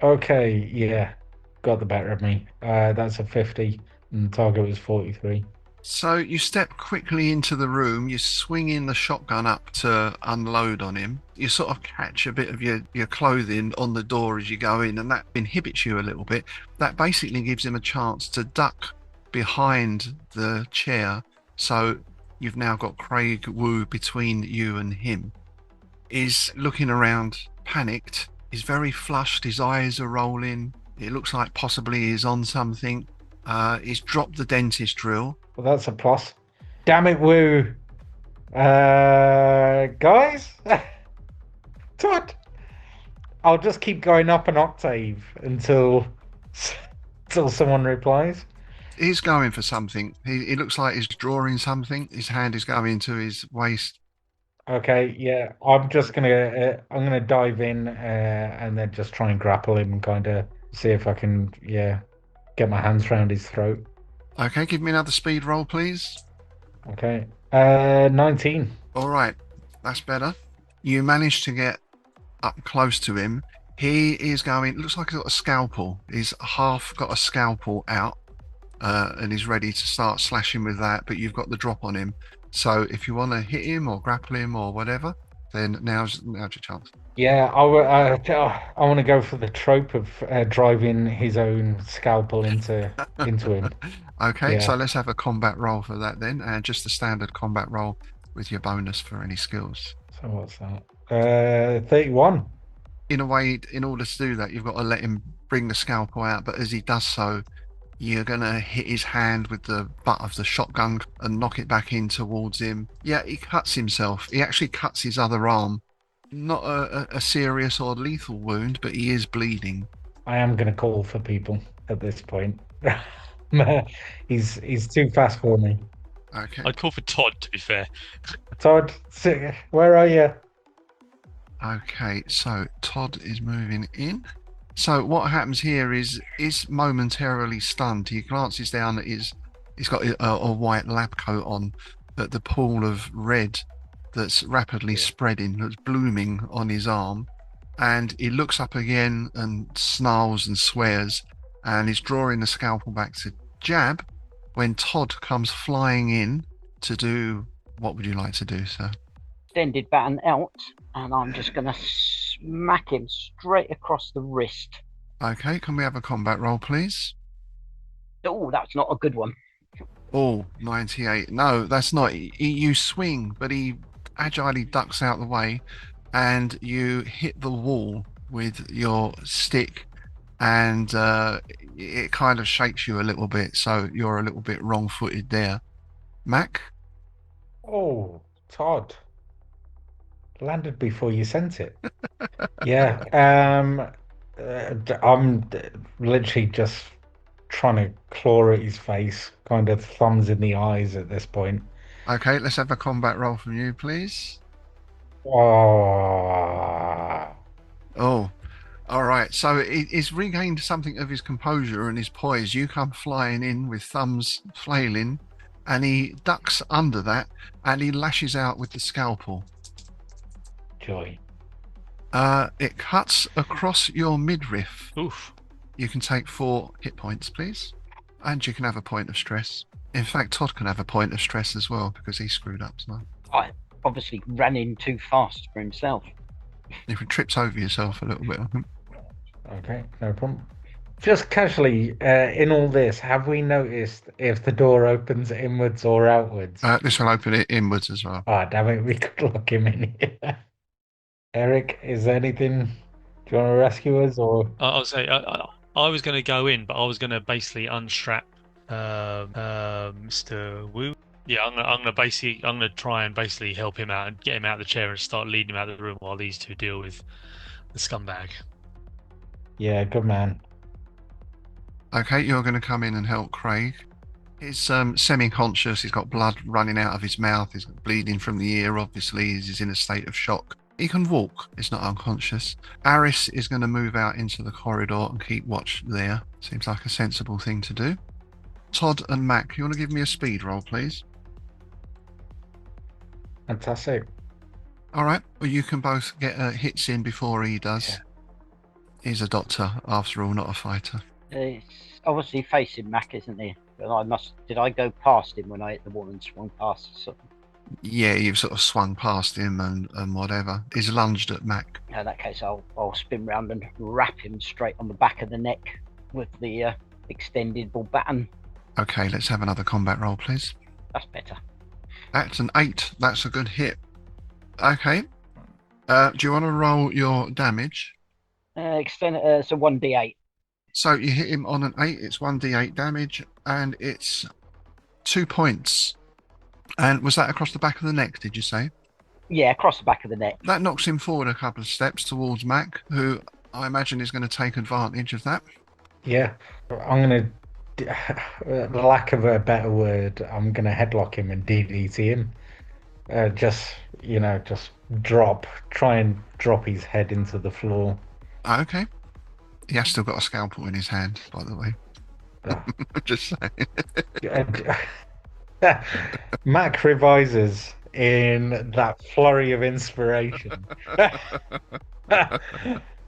Okay, yeah. Got the better of me. That's a 50, and the target was 43. So you step quickly into the room, you swing in the shotgun up to unload on him. You sort of catch a bit of your clothing on the door as you go in, and that inhibits you a little bit. That basically gives him a chance to duck behind the chair. So you've now got Craig Wu between you and him. He's looking around, panicked. He's very flushed, his eyes are rolling. It looks like possibly he's on something. He's dropped the dentist drill. Well, that's a plus. Damn it, Woo. Guys? Todd. I'll just keep going up an octave until someone replies. He's going for something. He looks like he's drawing something. His hand is going to his waist. Okay, yeah. I'm gonna dive in and then just try and grapple him and kind of see if I can, get my hands around his throat. Okay, give me another speed roll, please. Okay. 19. All right, that's better. You managed to get up close to him. He is going, looks like he's got a scalpel. He's half got a scalpel out and he's ready to start slashing with that, but you've got the drop on him. So if you want to hit him or grapple him or whatever, then now's your chance. Yeah, I want to go for the trope of driving his own scalpel into him. Okay, Yeah. So let's have a combat roll for that then, and just a standard combat roll with your bonus for any skills. So what's that? 31. In a way, in order to do that, you've got to let him bring the scalpel out, but as he does so, you're going to hit his hand with the butt of the shotgun and knock it back in towards him. Yeah, he cuts himself. He actually cuts his other arm. Not a serious or lethal wound, but he is bleeding. I am going to call for people at this point. He's too fast for me. Okay. I'd call for Todd, to be fair. Todd, where are you? Okay, so Todd is moving in. So what happens here is momentarily stunned. He glances down at he's got a white lab coat on, at the pool of red that's rapidly spreading, that's blooming on his arm. And he looks up again and snarls and swears, and he's drawing the scalpel back to jab when Todd comes flying in to do, what would you like to do, sir? Extended baton out, and I'm just going to smack him straight across the wrist. Okay, can we have a combat roll, please? Oh, that's not a good one. Oh, 98. No, that's not. You swing, but he agilely ducks out the way, and you hit the wall with your stick, and it kind of shakes you a little bit, so you're a little bit wrong-footed there. Mac? Oh, Todd. Landed before you sent it. Yeah. I'm literally just trying to claw at his face, kind of thumbs in the eyes at this point. Okay, let's have a combat roll from you, please. Oh. Oh, All right, so he's regained something of his composure and his poise. You come flying in with thumbs flailing, and he ducks under that, and he lashes out with the scalpel. Joy. It cuts across your midriff. Oof. You can take 4 hit points, please, and you can have a point of stress. In fact, Todd can have a point of stress as well because he screwed up as well. I obviously ran in too fast for himself. If you trips over yourself a little bit, I think. Okay, no problem. Just casually, in all this, have we noticed if the door opens inwards or outwards? This will open it inwards as well. Ah, damn it, we could lock him in here. Eric, is there anything? Do you want to rescue us or? I'll say I was going to go in, but I was going to basically unstrap Mr. Wu. Yeah, I'm gonna try and basically help him out and get him out of the chair and start leading him out of the room while these two deal with the scumbag. Yeah, good man. Okay, you're going to come in and help Craig. He's semi-conscious. He's got blood running out of his mouth. He's bleeding from the ear, obviously. He's in a state of shock. He can walk. He's not unconscious. Aris is going to move out into the corridor and keep watch there. Seems like a sensible thing to do. Todd and Mac, you want to give me a speed roll, please? Fantastic. All right. Well, you can both get hits in before he does. Yeah. He's a doctor, after all, not a fighter. It's obviously facing Mac, isn't he? But did I go past him when I hit the wall and swung past? So, Yeah, you've sort of swung past him and whatever. He's lunged at Mac. in that case, I'll spin round and wrap him straight on the back of the neck with the extendable baton. Okay, let's have another combat roll, please. That's better. That's an 8. That's a good hit. Okay. Do you want to roll your damage? Extend it's a 1d8. So you hit him on an 8. It's 1d8 damage, and it's 2 points. And was that across the back of the neck, did you say? Yeah, across the back of the neck. That knocks him forward a couple of steps towards Mac, who I imagine is going to take advantage of that. Yeah, I'm gonna, the lack of a better word, I'm gonna headlock him and DDT him. Just try and drop his head into the floor. Okay. He has still got a scalpel in his hand, by the way. Ah. Just saying. Mac revises in that flurry of inspiration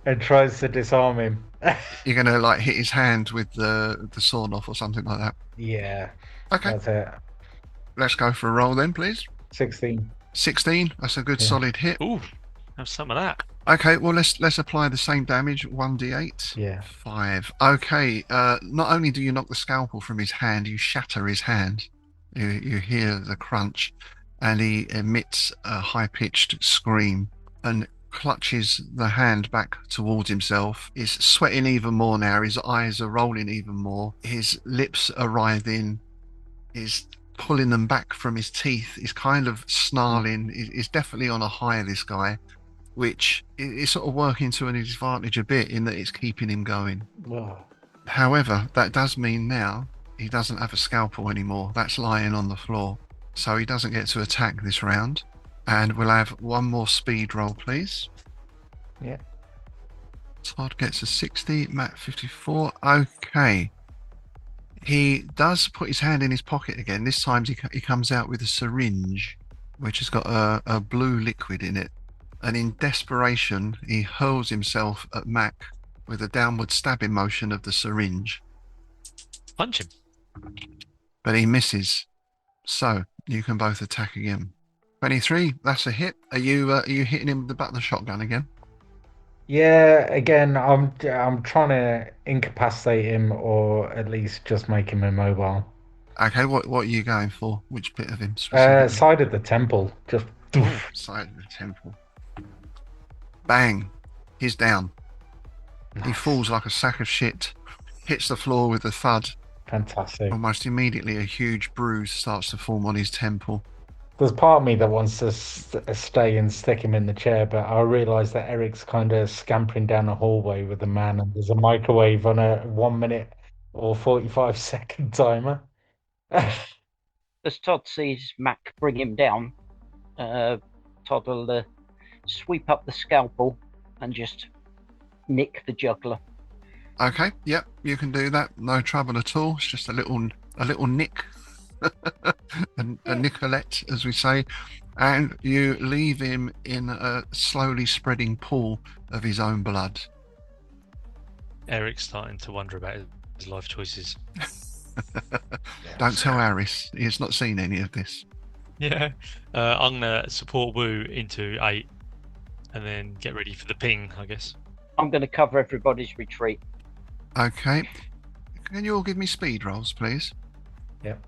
and tries to disarm him. You're going to like hit his hand with the sawn off or something like that. Yeah, Okay. that's it. Let's go for a roll then, please. 16. 16. That's a good Yeah. solid hit. Ooh, have some of that. Okay, well let's apply the same damage. 1d8. Yeah. 5. Okay. Not only do you knock the scalpel from his hand, you shatter his hand. You hear the crunch, and he emits a high-pitched scream and clutches the hand back towards himself. He's sweating even more now. His eyes are rolling even more. His lips are writhing. He's pulling them back from his teeth. He's kind of snarling. He's definitely on a high, this guy, which is sort of working to an advantage a bit in that it's keeping him going. Oh. However, that does mean now he doesn't have a scalpel anymore. That's lying on the floor. So he doesn't get to attack this round. And we'll have one more speed roll, please. Yeah. Todd gets a 60, Matt 54. Okay. He does put his hand in his pocket again. This time he comes out with a syringe, which has got a blue liquid in it. And in desperation, he hurls himself at Mac with a downward stabbing motion of the syringe. Punch him. But he misses. So you can both attack again. 23, that's a hit. Are you hitting him with the butt of the shotgun again? Yeah, again, I'm trying to incapacitate him or at least just make him immobile. Okay, what are you going for? Which bit of him specifically? Side of the temple. Just Side of the temple. Bang. He's down. He falls like a sack of shit. Hits the floor with a thud. Fantastic. Almost immediately a huge bruise starts to form on his temple. There's part of me that wants to stay and stick him in the chair, but I realise that Eric's kind of scampering down a hallway with the man, and there's a microwave on a 1 minute or 45-second timer. As Todd sees Mac bring him down, Todd will sweep up the scalpel and just nick the juggler. Okay, yep, you can do that. No trouble at all. It's just a little nick, a Nicolette, as we say, and you leave him in a slowly spreading pool of his own blood. Eric's starting to wonder about his life choices. Don't tell Harris. He has not seen any of this. Yeah. I'm gonna support Wu into 8, and then get ready for the ping, I guess. I'm going to cover everybody's retreat. Okay. Can you all give me speed rolls, please? Yep.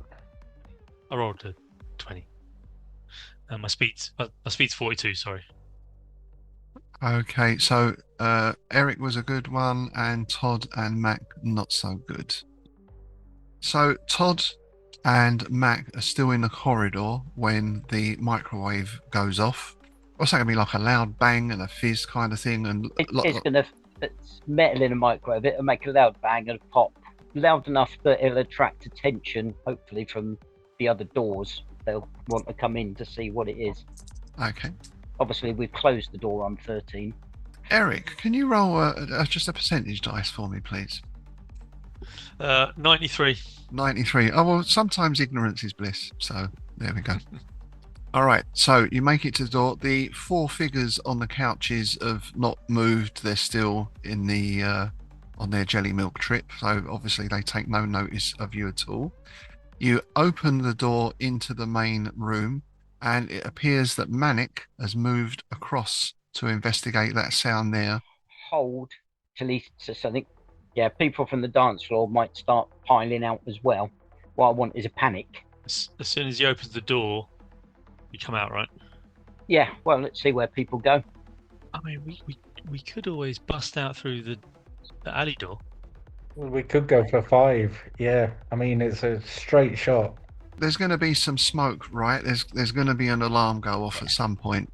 I rolled a 20. My speed's 42. Sorry. Okay, so Eric was a good one, and Todd and Mac not so good. So Todd and Mac are still in the corridor when the microwave goes off. What's that going to be, like a loud bang and a fizz kind of thing? And It's metal in a microwave. It'll make a loud bang and a pop. Loud enough that it'll attract attention, hopefully, from the other doors. They'll want to come in to see what it is. Okay. Obviously, we've closed the door on 13. Eric, can you roll just a percentage dice for me, please? 93. 93. Oh, well, sometimes ignorance is bliss. So there we go. All right. So you make it to the door. The 4 figures on the couches have not moved. They're still in the on their Jellymilk trip. So obviously they take no notice of you at all. You open the door into the main room, and it appears that Manic has moved across to investigate that sound there. Hold till he says something. Yeah, people from the dance floor might start piling out as well. What I want is a panic. As soon as he opens the door, you come out, right? Yeah, well, let's see where people go. I mean, we could always bust out through the alley door. We could go for 5. Yeah, I mean, it's a straight shot. There's going to be some smoke, right? There's going to be an alarm go off at some point,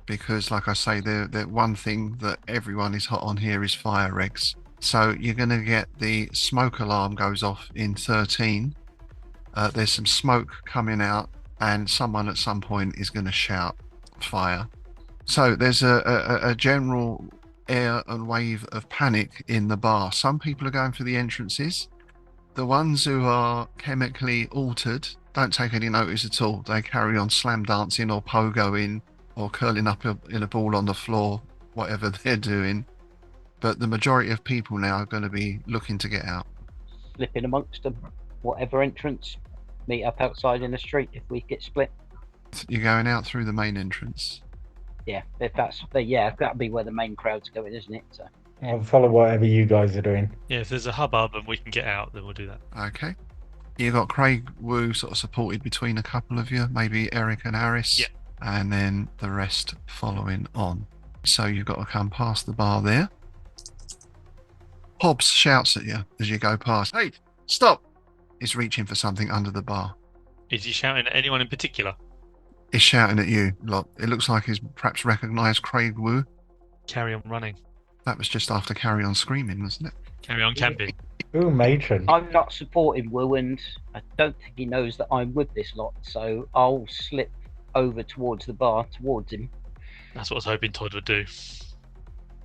because, like I say, the one thing that everyone is hot on here is fire eggs. So you're going to get the smoke alarm goes off in 13. There's some smoke coming out, and someone at some point is going to shout fire. So there's a general air and wave of panic in the bar. Some people are going for the entrances. The ones who are chemically altered don't take any notice at all. They carry on slam dancing or pogoing or curling up in a ball on the floor, whatever they're doing. But the majority of people now are going to be looking to get out. Slip in amongst them, whatever entrance. Meet up outside in the street if we get split. You're going out through the main entrance. Yeah, that'll be where the main crowd's going, isn't it? So I'll follow whatever you guys are doing. Yeah, if there's a hubbub and we can get out, then we'll do that. Okay. You got Craig Wu sort of supported between a couple of you, maybe Eric and Harris. Yeah. And then the rest following on. So you've got to come past the bar there. Hobbs shouts at you as you go past. Hey, stop! He's reaching for something under the bar. Is he shouting at anyone in particular? He's shouting at you. Look, it looks like he's perhaps recognised Craig Wu. Carry on running. That was just after Carry On Screaming, wasn't it? Carry on camping. Ooh, matron. I'm not supporting Wu, and I don't think he knows that I'm with this lot. So I'll slip over towards the bar, towards him. That's what I was hoping Todd would do.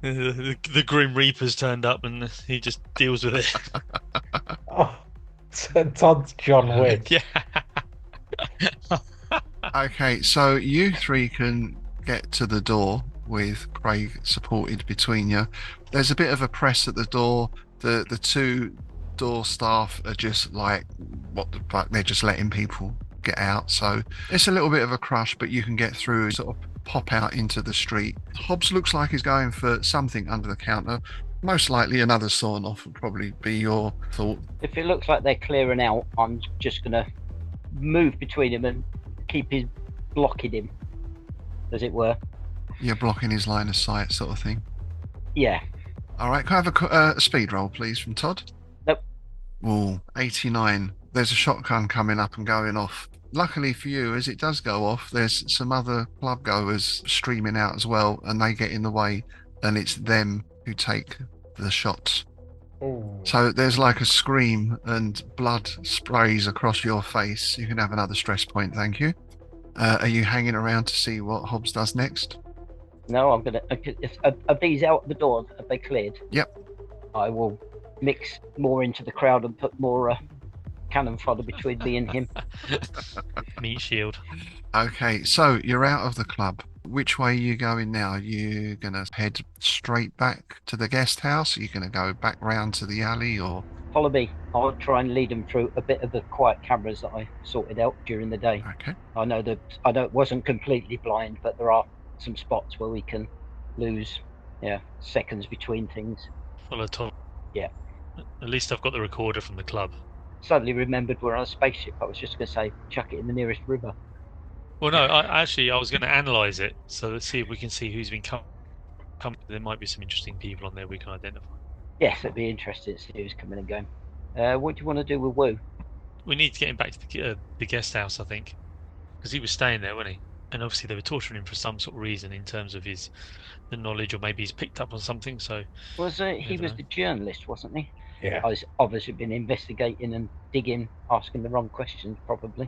The Grim Reaper's turned up and he just deals with it. Oh, Todd's John Wick. Yeah. Okay, so you 3 can get to the door with Craig supported between you. There's a bit of a press at the door. The 2 door staff are just like, what the fuck? They're just letting people get out. So it's a little bit of a crush, but you can get through, sort of pop out into the street. Hobbs looks like he's going for something under the counter. Most likely another sawn off would probably be your thought. If it looks like they're clearing out, I'm just going to move between him and keep blocking him, as it were. You're blocking his line of sight, sort of thing. Yeah. All right, can I have a speed roll, please, from Todd? Nope. Ooh, 89. There's a shotgun coming up and going off. Luckily for you, as it does go off, there's some other club goers streaming out as well, and they get in the way, and it's them who take the shots. Ooh. So there's like a scream and blood sprays across your face. You can have another stress point, thank you. Are you hanging around to see what Hobbs does next? No, I'm gonna. Are these out the door? Have they cleared? Yep. I will mix more into the crowd and put more cannon fodder between me and him. Meat shield. Okay, so you're out of the club. Which way are you going now? Are you going to head straight back to the guest house? Are you going to go back round to the alley, or? Follow me. I'll try and lead them through a bit of the quiet cameras that I sorted out during the day. Okay. I know that I wasn't completely blind, but there are some spots where we can lose, seconds between things. Follow Tom. Yeah. At least I've got the recorder from the club. Suddenly remembered we're on a spaceship. I was just going to say, chuck it in the nearest river. Well, no, I was going to analyze it. So let's see if we can see who's been coming. There might be some interesting people on there we can identify. Yes, it'd be interesting to see who's coming and going. What do you want to do with Wu? We need to get him back to the guest house, I think, because he was staying there, wasn't he? And obviously they were torturing him for some sort of reason in terms of the knowledge, or maybe he's picked up on something. So he was the journalist, wasn't he? Yeah. I've obviously been investigating and digging, asking the wrong questions, probably.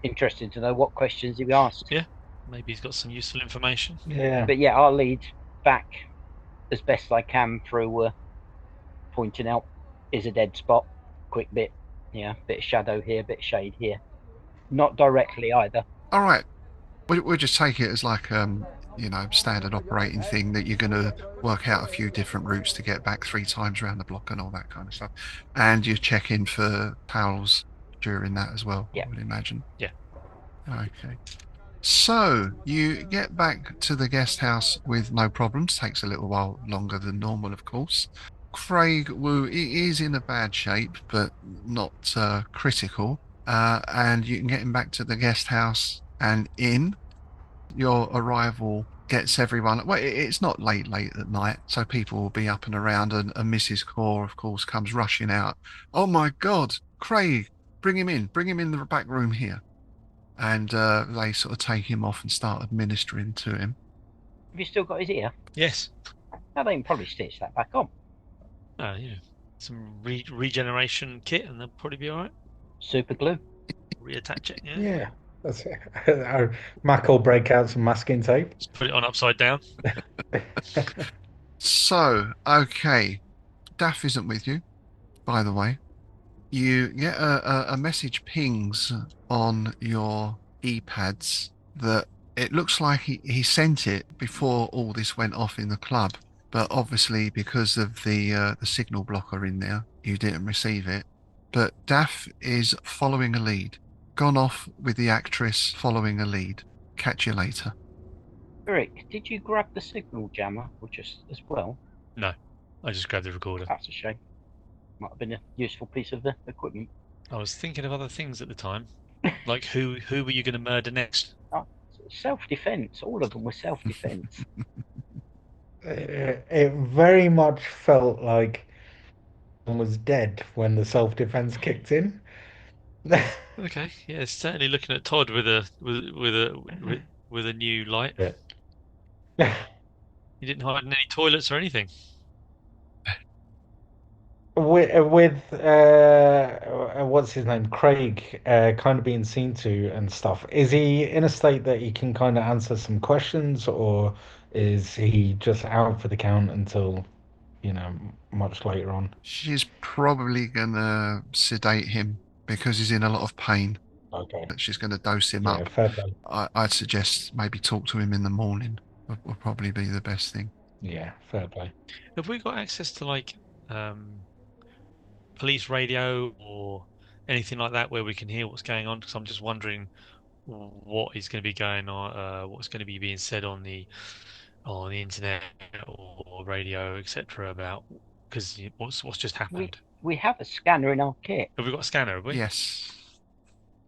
Interesting to know what questions he asked. Yeah, maybe he's got some useful information. Yeah. But yeah, I'll lead back as best I can through pointing out is a dead spot, quick bit, bit of shadow here, bit of shade here. Not directly either. All right. We'll just take it as like standard operating thing that you're going to work out a few different routes to get back 3 times around the block and all that kind of stuff, and you check in for pals during that as well. Yeah. I would imagine. Yeah. Okay. So you get back to the guest house with no problems. Takes a little while longer than normal, of course. Craig Wu is in a bad shape, but not critical. And you can get him back to the guest house and in. Your arrival gets everyone. Well, it's not late at night, so people will be up and around. And Mrs. Core, of course, comes rushing out. Oh my God, Craig! Bring him in the back room here. And they sort of take him off and start administering to him. Have you still got his ear? Yes. Now they can probably stitch that back on. Yeah. Some regeneration kit, and they'll probably be all right. Super glue. Reattach it. Yeah. Yeah. That's it. Mac will break out some masking tape. Just put it on upside down. So, okay. Daff isn't with you, by the way. You get a message pings on your e-pads that it looks like he sent it before all this went off in the club. But obviously, because of the signal blocker in there, you didn't receive it. But Daff is following a lead. Gone off with the actress following a lead. Catch you later. Eric, did you grab the signal jammer or just as well? No, I just grabbed the recorder. That's a shame. Might have been a useful piece of the equipment. I was thinking of other things at the time. Like who were you going to murder next? Self-defense. All of them were self-defense. It very much felt like someone was dead when the self-defense kicked in. Okay, yeah, it's certainly looking at Todd with a new light. Yeah. You didn't hide in any toilets or anything. With what's his name, Craig, kind of being seen to and stuff. Is he in a state that he can kind of answer some questions, or is he just out for the count until, much later on? She's probably going to sedate him because he's in a lot of pain. Okay. She's going to dose him up. Fair play. I'd suggest maybe talk to him in the morning. Would probably be the best thing. Yeah, fair play. Have we got access to police radio or anything like that where we can hear what's going on? Because I'm just wondering what is going to be going on, what's going to be being said on the internet or radio, etc. about, because what's just happened. We have a scanner in our kit. Have we got a scanner? Have we? Yes.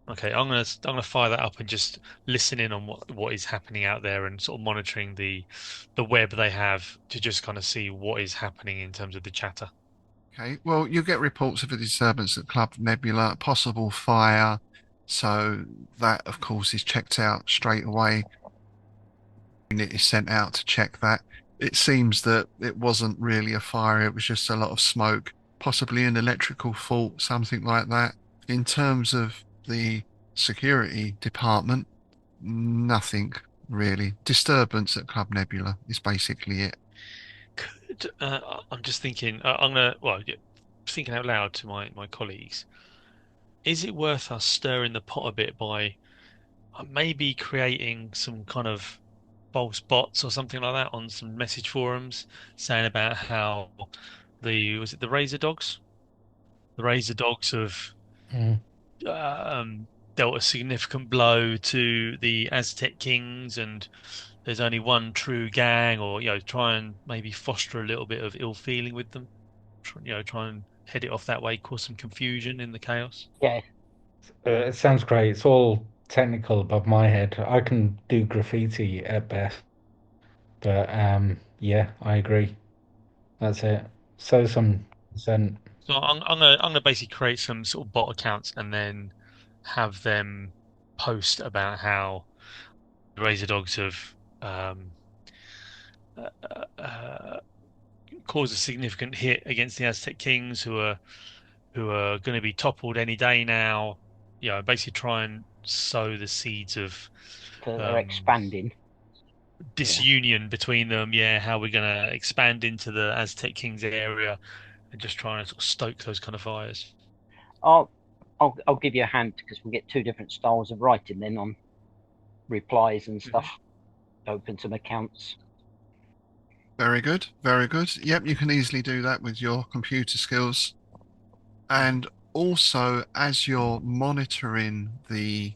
Okay, I'm gonna fire that up and just listen in on what is happening out there and sort of monitoring the web they have to just kind of see what is happening in terms of the chatter. Okay. Well, you get reports of a disturbance at Club Nebula, possible fire, so that of course is checked out straight away. Unit is sent out to check that. It seems that it wasn't really a fire; it was just a lot of smoke, possibly an electrical fault, something like that. In terms of the security department, nothing really. Disturbance at Club Nebula is basically it. I'm just thinking. I'm gonna. Well, yeah, thinking out loud to my colleagues. Is it worth us stirring the pot a bit by maybe creating some kind of false bots or something like that on some message forums, saying about how was it the Razor Dogs? The Razor Dogs have Mm. dealt a significant blow to the Aztec Kings, and there's only one true gang, or try and maybe foster a little bit of ill feeling with them. Try and head it off that way, cause some confusion in the chaos. Yeah. It sounds great. It's all technical above my head. I can do graffiti at best, but yeah, I agree. That's it. So some percent. So I'm gonna basically create some sort of bot accounts and then have them post about how the Razor Dogs have um, uh, uh, caused a significant hit against the Aztec Kings, who are going to be toppled any day now. Basically try and sow the seeds of They're um, expanding. Yeah. disunion between them. Yeah, how we're going to expand into the Aztec Kings area and just trying to sort of stoke those kind of fires. I'll I'll give you a hand because we'll get two different styles of writing then on replies and stuff. Open some accounts. Very good, very good. Yep, you can easily do that with your computer skills. And also, as you're monitoring the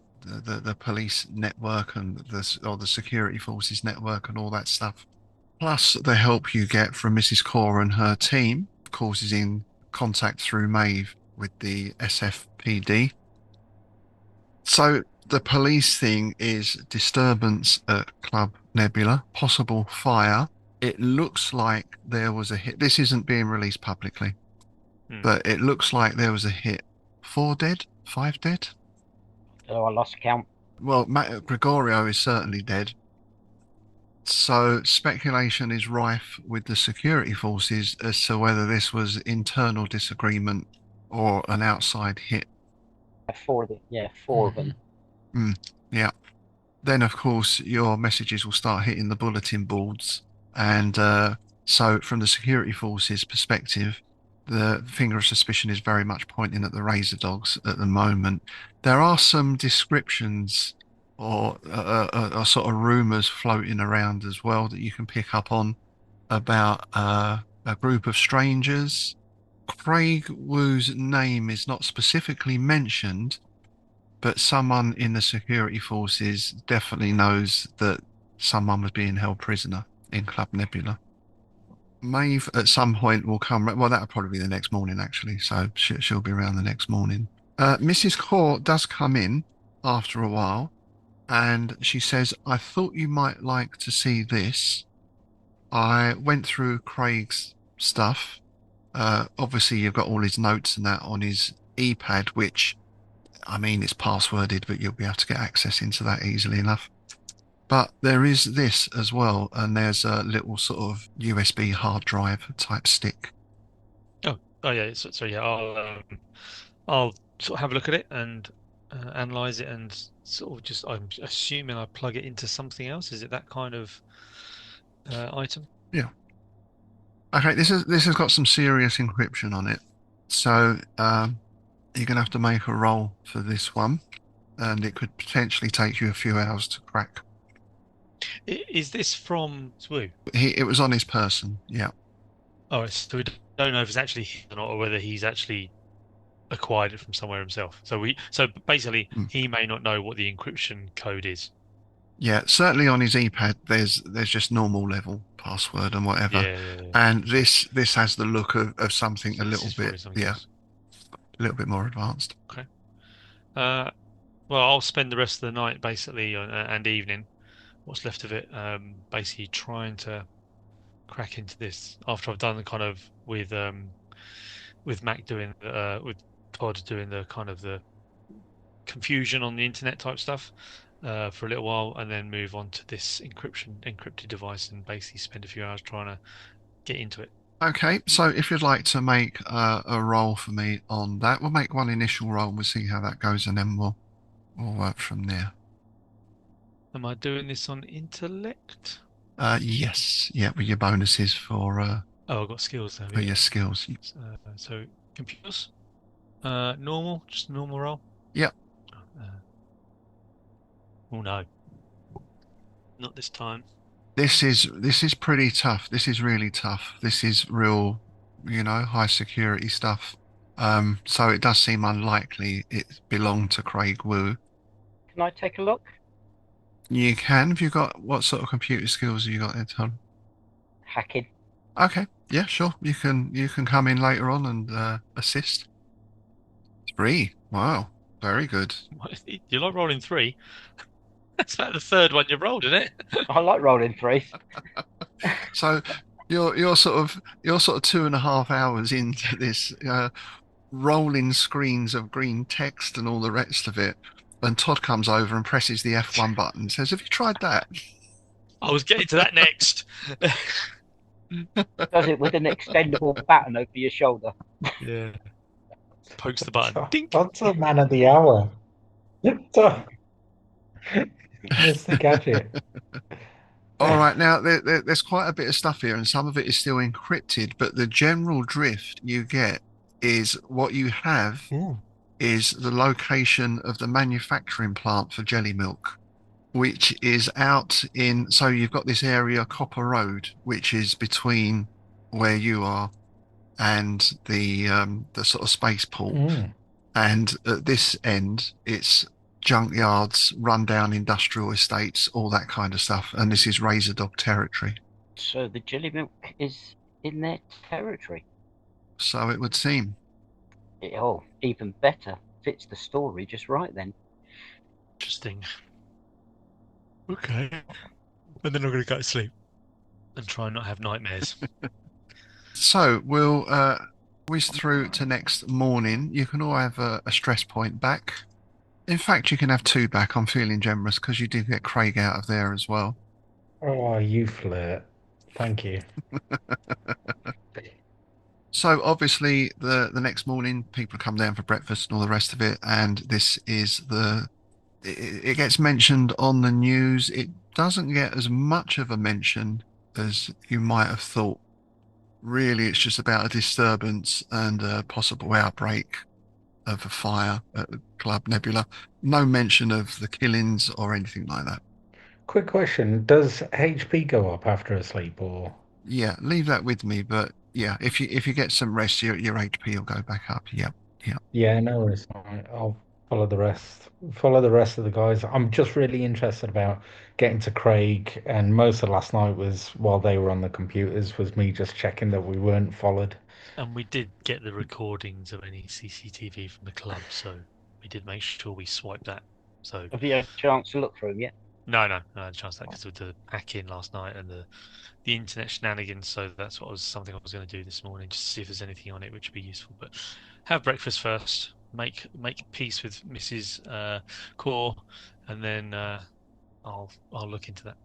police network and the security forces network and all that stuff, plus the help you get from Mrs. Core and her team, of course, is in contact through Maeve with the SFPD. So the police thing is disturbance at Club Nebula, possible fire. It looks like there was a hit. This isn't being released publicly, but it looks like there was a hit. 4 dead? 5 dead? Oh, I lost count. Well, Gregorio is certainly dead. So speculation is rife with the security forces as to whether this was internal disagreement or an outside hit. Four of them. Yeah, 4 of them. Yeah. Then, of course, your messages will start hitting the bulletin boards. And so, from the security forces' perspective, the finger of suspicion is very much pointing at the Razor Dogs at the moment. There are some descriptions or sort of rumors floating around as well that you can pick up on about a group of strangers. Craig Wu's name is not specifically mentioned, but someone in the security forces definitely knows that someone was being held prisoner in Club Nebula. Maeve at some point will come. Well, that'll probably be the next morning, actually. So she'll be around the next morning. Mrs. Core does come in after a while, and she says, "I thought you might like to see this. I went through Craig's stuff. Obviously, you've got all his notes and that on his e-pad, which, I mean, it's passworded, but you'll be able to get access into that easily enough. But there is this as well, and there's a little sort of USB hard drive type stick." Oh yeah. So yeah, I'll sort of have a look at it and analyze it and sort of just. I'm assuming I plug it into something else. Is it that kind of item? Yeah. Okay, this has got some serious encryption on it, so you're gonna have to make a roll for this one, and it could potentially take you a few hours to crack. Is this from Swoo? It was on his person, yeah. Oh, so we don't know if it's actually him or not, or whether he's actually acquired it from somewhere himself. So basically, he may not know what the encryption code is. Yeah, certainly on his e-pad, there's just normal level password and whatever. Yeah. And this has the look of something So a little bit, else. a little bit more advanced. Okay. Well, I'll spend the rest of the night basically and evening, what's left of it, basically trying to crack into this after I've done the kind of with Mac doing with Todd doing the kind of the confusion on the internet type stuff for a little while, and then move on to this encrypted device and basically spend a few hours trying to get into it. Okay, so if you'd like to make a roll for me on that, we'll make one initial roll and we'll see how that goes, and then we'll work from there. Am I doing this on intellect? Yes, yeah, with your bonuses for Oh, I've got skills there. your skills. So computers. Normal, just normal roll. Yep. Oh no, not this time. This is pretty tough. This is really tough. This is real, high security stuff. So it does seem unlikely it belonged to Craig Wu. Can I take a look? You can, if you've got what sort of computer skills have you got there, Tom? Hacking. Okay, yeah, sure. You can come in later on and assist. 3. Wow, very good. You like rolling 3? That's about the third one you've rolled, isn't it? I like rolling threes. So you're sort of 2.5 hours into this rolling screens of green text and all the rest of it. And Todd comes over and presses the F1 button and says, "Have you tried that?" I was getting to that next. Does it with an extendable baton over your shoulder. Yeah. Pokes the button. Dink. That's a man of the hour. Mr. Gadget. All right, now there's quite a bit of stuff here, and some of it is still encrypted, but the general drift you get is what you have Ooh. is the location of the manufacturing plant for Jellymilk, which is out in. So you've got this area, Copper Road, which is between where you are and the sort of spaceport. And at this end, it's junkyards, rundown industrial estates, all that kind of stuff. And this is Razor Dog territory. So the Jellymilk is in their territory. So it would seem. Oh, even better. Fits the story just right then. Interesting. Okay. And then I'm going to go to sleep and try and not have nightmares. So we'll whiz through to next morning. You can all have a stress point back. In fact, you can have 2 back. I'm feeling generous because you did get Craig out of there as well. Oh, you flirt. Thank you. So obviously the next morning people come down for breakfast and all the rest of it, and this is it gets mentioned on the news. It doesn't get as much of a mention as you might have thought. Really, it's just about a disturbance and a possible outbreak of a fire at the Club Nebula. No mention of the killings or anything like that. Quick question. Does HP go up after a sleep or? Yeah, leave that with me. But yeah, if you get some rest, your HP will go back up. Yep. Yeah, no worries. All right, I'll follow the rest. Follow the rest of the guys. I'm just really interested about getting to Craig, and most of last night was while they were on the computers, was me just checking that we weren't followed. And we did get the recordings of any CCTV from the club, so we did make sure we swiped that. So Have you had a chance to look through them yet? no, I had a chance that because of the hack-in last night and the internet shenanigans. So that's something I was going to do this morning, just to see if there's anything on it which would be useful. But have breakfast first, make peace with Mrs. Core, and then I'll look into that.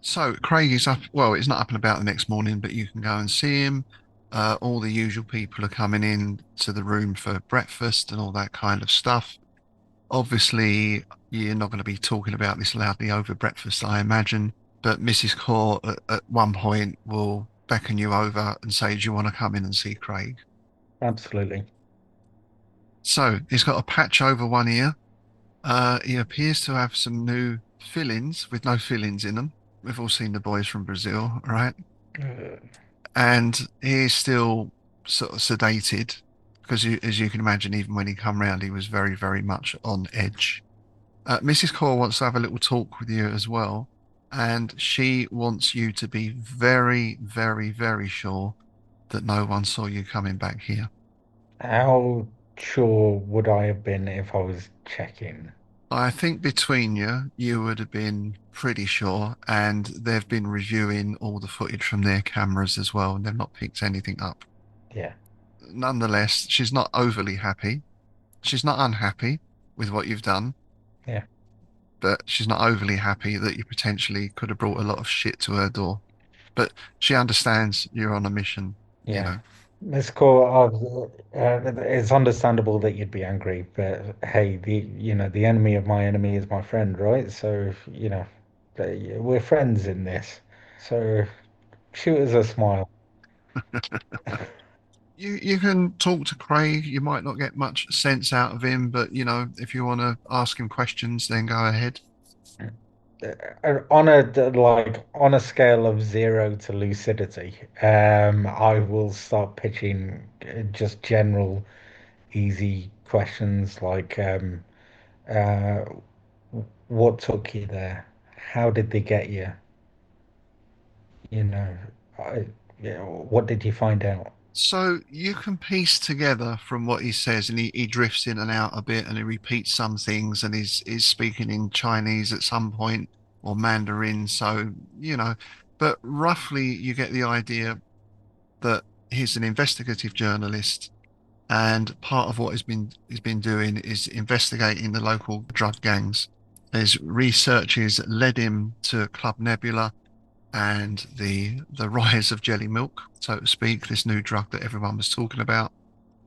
So Craig is up. Well, it's not up and about the next morning, but you can go and see him. All the usual people are coming in to the room for breakfast and all that kind of stuff. Obviously, you're not going to be talking about this loudly over breakfast, I imagine. But Mrs. Core at one point will beckon you over and say, "Do you want to come in and see Craig?" Absolutely. So he's got a patch over one ear. He appears to have some new fillings with no fillings in them. We've all seen the boys from Brazil, right? And he's still sort of sedated because, as you can imagine, even when he come round, he was very, very much on edge. Mrs. Core wants to have a little talk with you as well, and she wants you to be very, very, very sure that no one saw you coming back here. How sure would I have been if I was checking? I think between you would have been pretty sure, and they've been reviewing all the footage from their cameras as well, and they've not picked anything up. Yeah. Nonetheless, she's not overly happy. She's not unhappy with what you've done. Yeah. But she's not overly happy that you potentially could have brought a lot of shit to her door. But she understands you're on a mission, Yeah. Miss Core, it's understandable that you'd be angry, but hey, the enemy of my enemy is my friend, right? So, we're friends in this. So shoot us a smile. You can talk to Craig. You might not get much sense out of him, but if you want to ask him questions, then go ahead. On a scale of 0 to lucidity, I will start pitching just general easy questions like uh, what took you there? How did they get you? You know, I, what did you find out? So you can piece together from what he says, and he drifts in and out a bit, and he repeats some things, and he's speaking in Chinese at some point or Mandarin. So but roughly you get the idea that he's an investigative journalist, and part of what he's been doing is investigating the local drug gangs. His researches led him to Club Nebula and the rise of Jellymilk, so to speak, this new drug that everyone was talking about.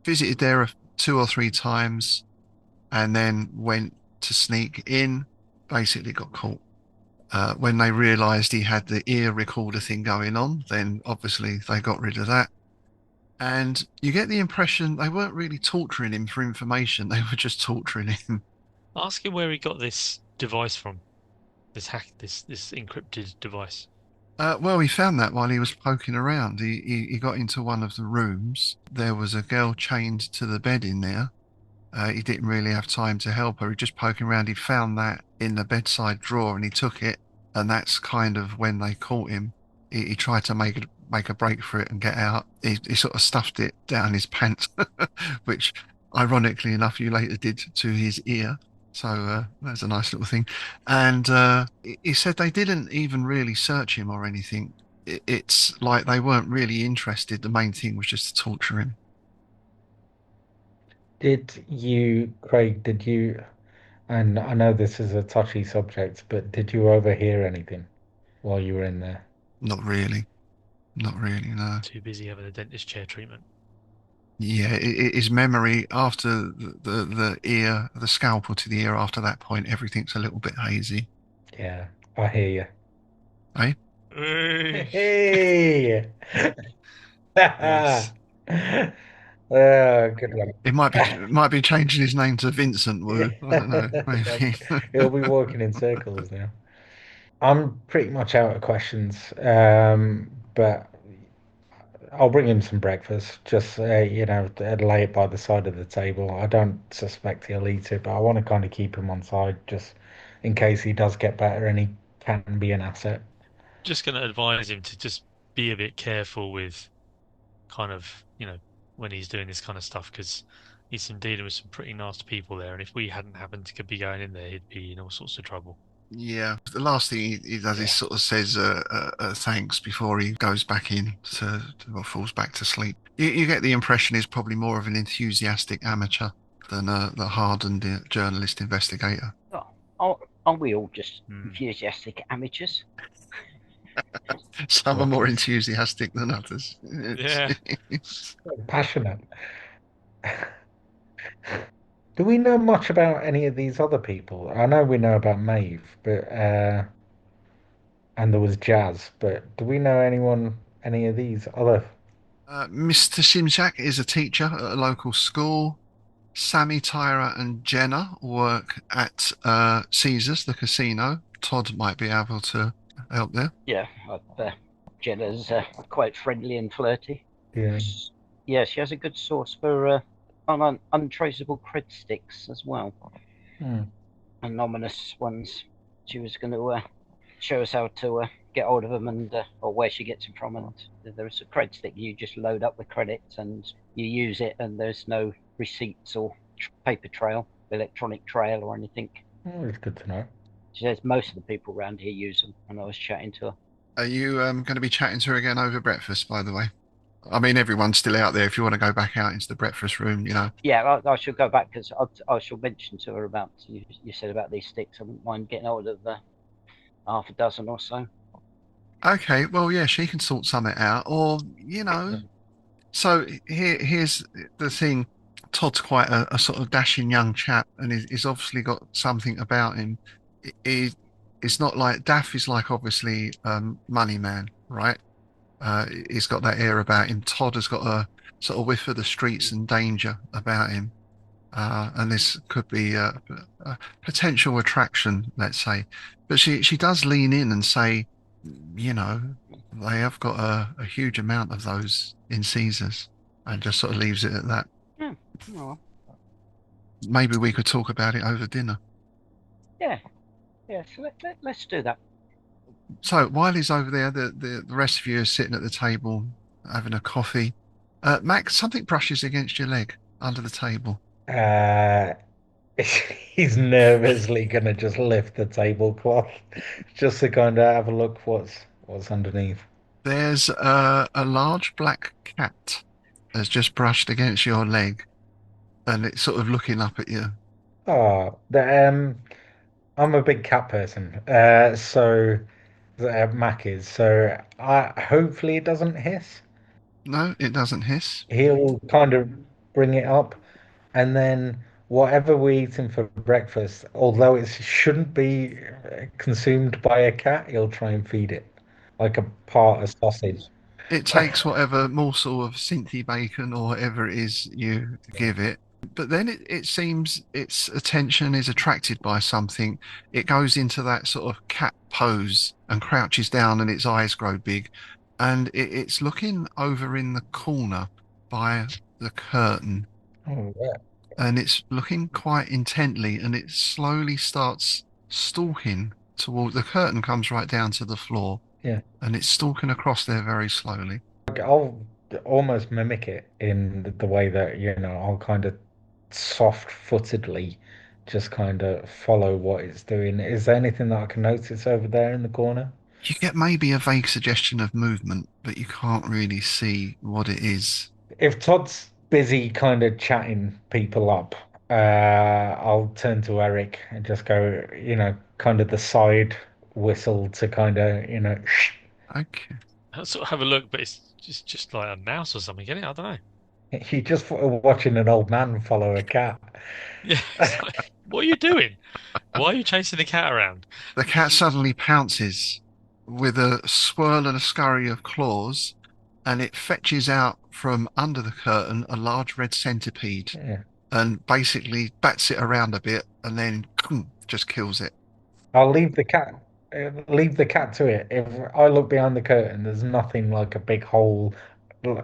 Visited there 2 or 3 times, and then went to sneak in. Basically, got caught. When they realised he had the ear recorder thing going on, then obviously they got rid of that. And you get the impression they weren't really torturing him for information; they were just torturing him. Ask him where he got this device from. This encrypted device. Well, he found that while he was poking around. He got into one of the rooms. There was a girl chained to the bed in there. He didn't really have time to help her. He just poking around. He found that in the bedside drawer and he took it. And that's kind of when they caught him. He tried to make a break for it and get out. He sort of stuffed it down his pants, which ironically enough you later did to his ear. So that's a nice little thing. And he said they didn't even really search him or anything. It's like they weren't really interested. The main thing was just to torture him. Craig, and I know this is a touchy subject, but did you overhear anything while you were in there? Not really. Not really, no. Too busy having a dentist chair treatment. Yeah, his memory after the ear, the scalpel to the ear. After that point, everything's a little bit hazy. Yeah, I hear you. Eh? Hey! Nice. Good one. It might be changing his name to Vincent Wu. I don't know. Maybe. He'll be walking in circles now. I'm pretty much out of questions, but I'll bring him some breakfast. Just lay it by the side of the table. I don't suspect he'll eat it, but I want to kind of keep him on side just in case he does get better and he can be an asset. Just going to advise him to just be a bit careful with kind of, when he's doing this kind of stuff, because he's been dealing with some pretty nasty people there. And if we hadn't happened to be going in there, he'd be in all sorts of trouble. Yeah. The last thing he does is Yeah. sort of says thanks before he goes back in or falls back to sleep. You get the impression he's probably more of an enthusiastic amateur than the hardened journalist investigator. Are we all just Hmm. enthusiastic amateurs? Some are Okay. more enthusiastic than others. Yeah. Passionate. Do we know much about any of these other people? I know we know about Maeve, but and there was Jazz, but do we know any of these other? Mr. Simchak is a teacher at a local school. Sammy, Tyra, and Jenna work at Caesars, the casino. Todd might be able to help there. Yeah, Jenna's quite friendly and flirty. Yeah. Yeah, she has a good source for untraceable cred sticks as well. Hmm. Anonymous ones. She was going to show us how to get hold of them and or where she gets them from. And there's a cred stick you just load up with credits and you use it, and there's no receipts or paper trail, electronic trail, or anything. Oh, it's good to know. She says most of the people around here use them, and I was chatting to her. Are you going to be chatting to her again over breakfast, by the way? I mean, everyone's still out there. If you want to go back out into the breakfast room, Yeah, I shall go back because I shall mention to her about you said about these sticks. I wouldn't mind getting hold of half a dozen or so. Okay, well, yeah, she can sort something out. Or, So here's the thing. Todd's quite a sort of dashing young chap, and he's obviously got something about him. It's not like Daff is like obviously money man, right? He's got that air about him. Todd has got a sort of whiff of the streets and danger about him. And this could be a potential attraction, let's say. But she does lean in and say, you know, they have got a huge amount of those in Caesars, and just sort of leaves it at that. Yeah. Well, Maybe we could talk about it over dinner. yeah. So let's do that. So while he's over there, the rest of you are sitting at the table having a coffee. Max, something brushes against your leg under the table. Uh, he's nervously gonna just lift the tablecloth just to kind of have a look what's underneath. There's a large black cat that's just brushed against your leg, and it's sort of looking up at you. Oh, I'm a big cat person, so Mac is. So I hopefully it doesn't hiss. No, it doesn't hiss. He'll kind of bring it up, and then whatever we're eating for breakfast, although it shouldn't be consumed by a cat, he'll try and feed it like a part of sausage. It takes whatever morsel of Cynthia bacon or whatever it is you give it. But then it seems its attention is attracted by something. It goes into that sort of cat pose and crouches down, and its eyes grow big. And it's looking over in the corner by the curtain, Oh, yeah. and it's looking quite intently, and it slowly starts stalking toward the curtain, comes right down to the floor, Yeah. and it's stalking across there very slowly. I'll almost mimic it in the way that, I'll kind of soft-footedly just kind of follow what it's doing. Is there anything that I can notice over there in the corner? You get maybe a vague suggestion of movement, but you can't really see what it is. If Todd's busy kind of chatting people up, I'll turn to Eric and just go, kind of the side whistle to kind of, shh. Okay. I'll sort of have a look, but it's just like a mouse or something, isn't it? I don't know. You just watching an old man follow a cat. Yeah, it's like, what are you doing? Why are you chasing the cat around? The cat suddenly pounces with a swirl and a scurry of claws, and it fetches out from under the curtain a large red centipede Yeah. and basically bats it around a bit and then just kills it. I'll leave the cat to it. If I look behind the curtain, there's nothing like a big hole.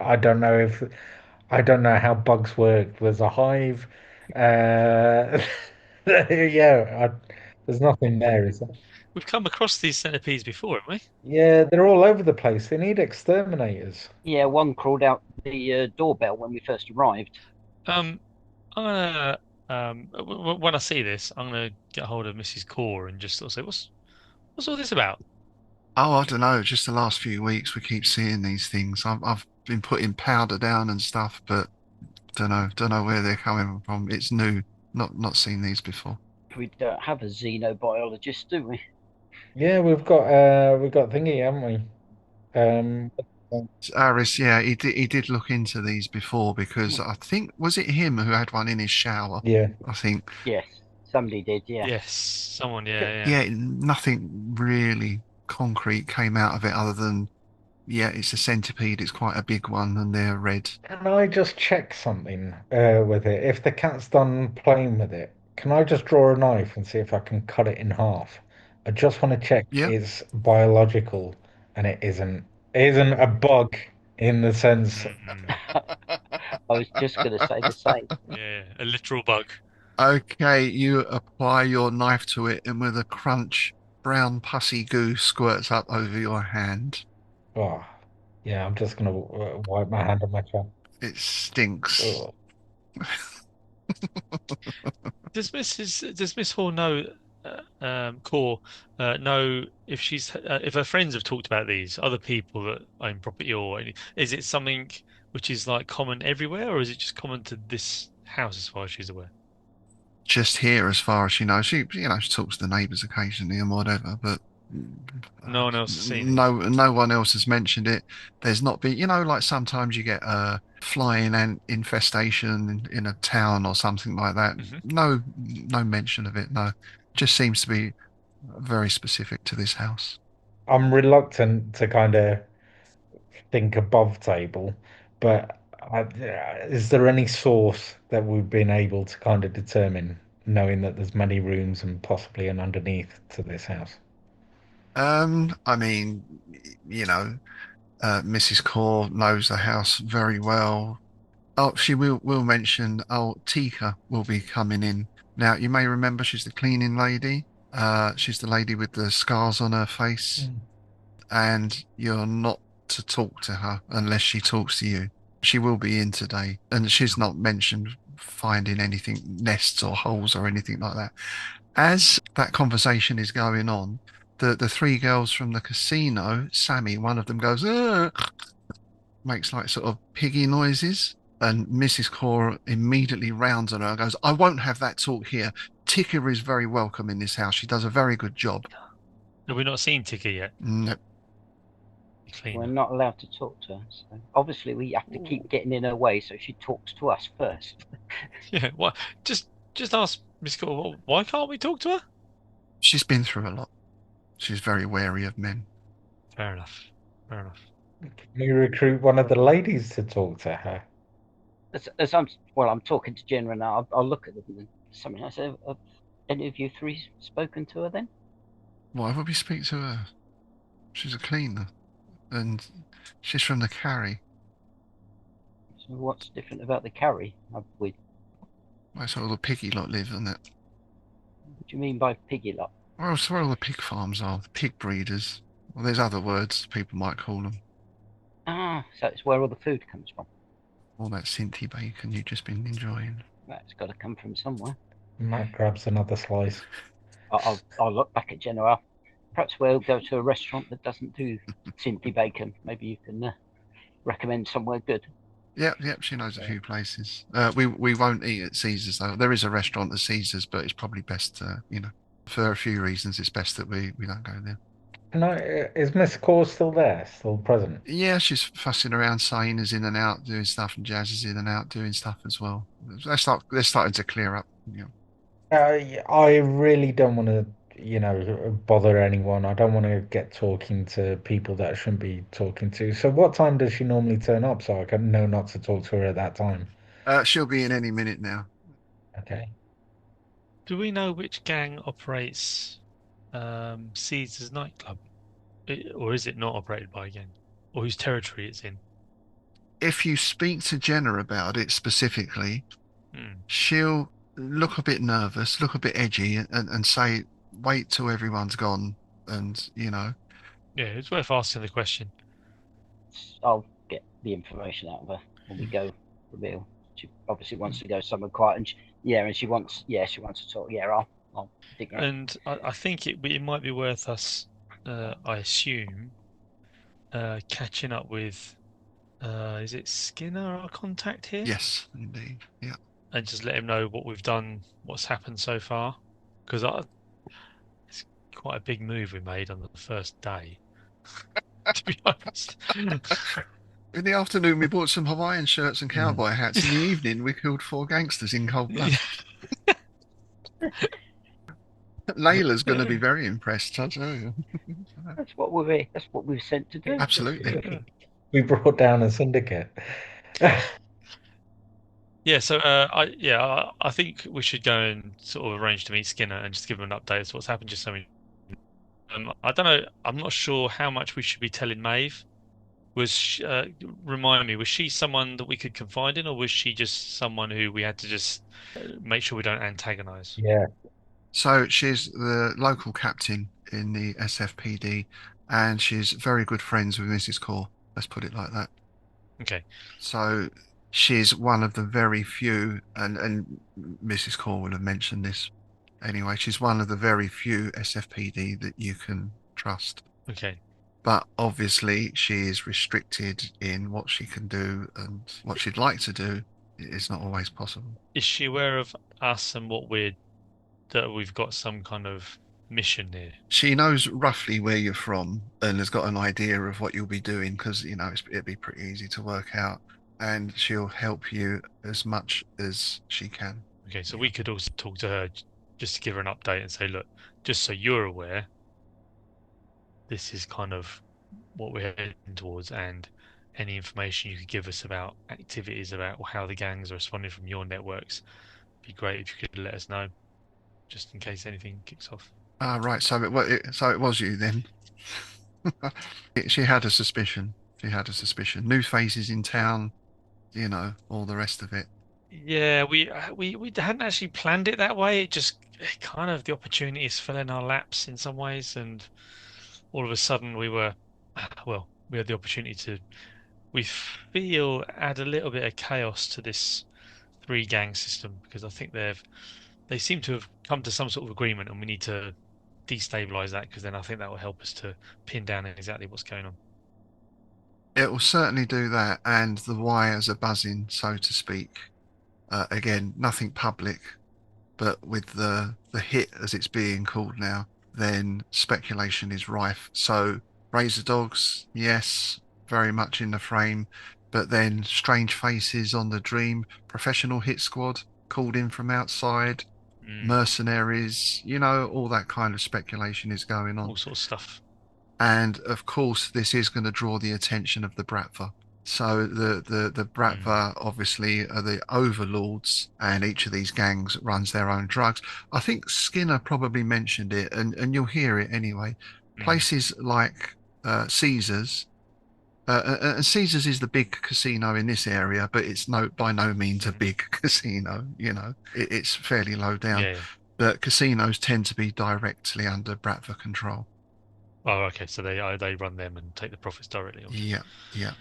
I don't know how bugs work. There's a hive. Uh, yeah, there's nothing there, is there? We've come across these centipedes before, haven't Yeah, they're all over the place. They need exterminators. Yeah, one crawled out the doorbell when we first arrived. we? I'm gonna when I see this, I'm gonna get hold of Mrs. Core and just sort of say, what's all this about? Oh, I don't know. Just the last few weeks, we keep seeing these things. I've been putting powder down and stuff, but don't know where they're coming from. It's new. Not seen these before. We don't have a xenobiologist, do we? Yeah, we've got thingy, haven't we? Aris, yeah, he did look into these before because I think was it him who had one in his shower? Yeah. I think. Yes, somebody did. Yeah. Yes, someone, yeah. Yeah, nothing really concrete came out of it other than yeah, it's a centipede. It's quite a big one, and they're red. Can I just check something with it? If the cat's done playing with it, can I just draw a knife and see if I can cut it in half? I just want to check Yeah. it's biological and it isn't. It isn't a bug in the sense. I was just going to say the same. Yeah, a literal bug. Okay, you apply your knife to it, and with a crunch, brown pussy goo squirts up over your hand. Oh, yeah, I'm just gonna wipe my hand on my chest. It stinks. Ugh. Does Miss Hall know, Core, know if her friends have talked about these other people that own property, or is it something which is like common everywhere, or is it just common to this house as far as she's aware? Just here, as far as she knows. She talks to the neighbours occasionally and whatever, but No one else has seen it. No one else has mentioned it. There's not been, like sometimes you get a flying ant infestation in a town or something like that. Mhm. No mention of it. No, just seems to be very specific to this house. I'm reluctant to kind of think above table, but is there any source that we've been able to kind of determine, knowing that there's many rooms and possibly an underneath to this house? I mean, you know, Mrs. Core knows the house very well. Oh, she will mention. Oh, Tika will be coming in now. You may remember she's the cleaning lady. She's the lady with the scars on her face, Mm. and you're not to talk to her unless she talks to you. She will be in today, and she's not mentioned finding anything, nests or holes or anything like that. As that conversation is going on, the three girls from the casino, Sammy, one of them goes, makes like sort of piggy noises. And Mrs. Core immediately rounds on her and goes, I won't have that talk here. Tika is very welcome in this house. She does a very good job. Have we not seen Tika yet? No. We're Cleaner. not allowed to talk to her. So obviously, we have to keep getting in her way so she talks to us first. Yeah. What? Just ask Miss Cole. Why can't we talk to her? She's been through a lot. She's very wary of men. Fair enough. Fair enough. Can we recruit one of the ladies to talk to her? As I'm talking to Jenna now. I'll look at them and something. I say, have any of you three spoken to her then? Why would we speak to her? She's a cleaner. And she's from the carry. So what's different about the carry? That's where all the piggy lot live, isn't it? What do you mean by piggy lot? Well, it's where all the pig farms are, the pig breeders. Well, there's other words people might call them. Ah, so it's where all the food comes from. All that Cinti bacon you've just been enjoying. That's got to come from somewhere. Matt grabs another slice. I'll look back at Jenna. Perhaps we'll go to a restaurant that doesn't do Cinti bacon. Maybe you can recommend somewhere good. Yep, she knows a few places. We won't eat at Caesar's though. There is a restaurant at Caesar's, but it's probably best, for a few reasons, it's best that we don't go there. No, is Miss Core still there, still present? Yeah, she's fussing around, saying is in and out, doing stuff, and Jazz is in and out, doing stuff as well. They're starting to clear up. I really don't want to, bother anyone. I don't want to get talking to people that I shouldn't be talking to. So what time does she normally turn up so I can know not to talk to her at that time? She'll be in any minute now. Okay. Do we know which gang operates Caesar's nightclub? Or is it not operated by a gang? Or whose territory it's in? If you speak to Jenna about it specifically, Hmm. she'll look a bit nervous, look a bit edgy, and say, wait till everyone's gone. And, Yeah, it's worth asking the question. I'll get the information out of her when we go reveal. She obviously wants to go somewhere quiet, and she wants to talk. Yeah, I'll dig her up. And I think it might be worth us, I assume, catching up with, is it Skinner, our contact here? yes, indeed. Yeah. And just let him know what we've done, what's happened so far. Because it's quite a big move we made on the first day, to be honest. In the afternoon, we bought some Hawaiian shirts and cowboy hats. In the evening, we killed 4 gangsters in cold blood. Layla's going to be very impressed, I tell you. That's what we're sent to do. Absolutely. We brought down a syndicate. Yeah, so I think we should go and sort of arrange to meet Skinner and just give him an update as to what's happened. Just so we, I don't know. I'm not sure how much we should be telling Maeve. Remind me, was she someone that we could confide in, or was she just someone who we had to just make sure we don't antagonize? Yeah. So she's the local captain in the SFPD, and she's very good friends with Mrs. Core. Let's put it like that. Okay. So she's one of the very few, and Mrs. Core will have mentioned this anyway. She's one of the very few SFPD that you can trust. Okay. But obviously, she is restricted in what she can do, and what she'd like to do is not always possible. Is she aware of us and that we've got some kind of mission here? She knows roughly where you're from and has got an idea of what you'll be doing because it'd be pretty easy to work out, and she'll help you as much as she can. Okay, so Yeah. we could also talk to her just to give her an update and say, look, just so you're aware, this is kind of what we're heading towards, and any information you could give us about activities, about how the gangs are responding from your networks, be great if you could let us know, just in case anything kicks off. Ah, right. So it was you then. She had a suspicion. She had a suspicion. New faces in town, all the rest of it. Yeah, we hadn't actually planned it that way. It kind of the opportunities fell in our laps in some ways, and all of a sudden we had the opportunity to, we feel, add a little bit of chaos to this three gang system because I think they seem to have come to some sort of agreement, and we need to destabilize that because then I think that will help us to pin down exactly what's going on. It will certainly do that, and the wires are buzzing, so to speak. Again, nothing public, but with the hit as it's being called now, then speculation is rife. So Razor Dogs, yes, very much in the frame, but then strange faces on the dream, professional hit squad called in from outside, Mm, mercenaries, all that kind of speculation is going on. all sort of stuff. And of course, this is going to draw the attention of the Bratva. So the Mm, Bratva obviously are the overlords, and each of these gangs runs their own drugs. I think Skinner probably mentioned it, and you'll hear it anyway. mm, Places like Caesars, and Caesars is the big casino in this area, but it's by no means a mm. big casino. It's fairly low down, Yeah, yeah. but casinos tend to be directly under Bratva control. Oh, okay. So they run them and take the profits directly, obviously. Yeah, yeah.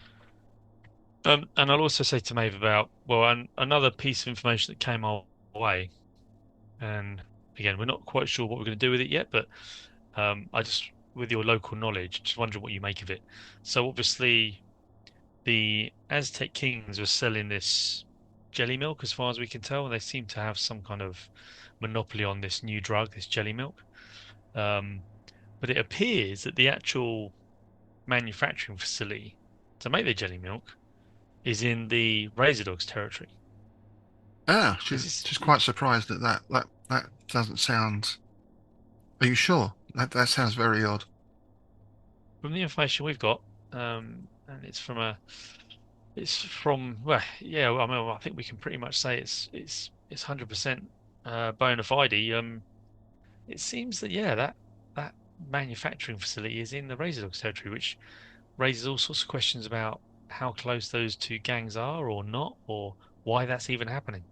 And I'll also say to Maeve about, well, another piece of information that came our way, and again, we're not quite sure what we're going to do with it yet, but I just, with your local knowledge, just wondering what you make of it. So obviously, the Aztec Kings were selling this Jellymilk, as far as we can tell, and they seem to have some kind of monopoly on this new drug, this Jellymilk. Um, but it appears that the actual manufacturing facility to make the Jellymilk is in the Razor Dogs territory. Ah, Is she's this quite surprised at that. That doesn't sound. Are you sure? That sounds very odd. from the information we've got? And it's from, well, yeah. I mean, I think we can pretty much say it's 100% bona fide. It seems that yeah, that manufacturing facility is in the Razor Dogs territory, which raises all sorts of questions about how close those two gangs are, or not, or why that's even happening.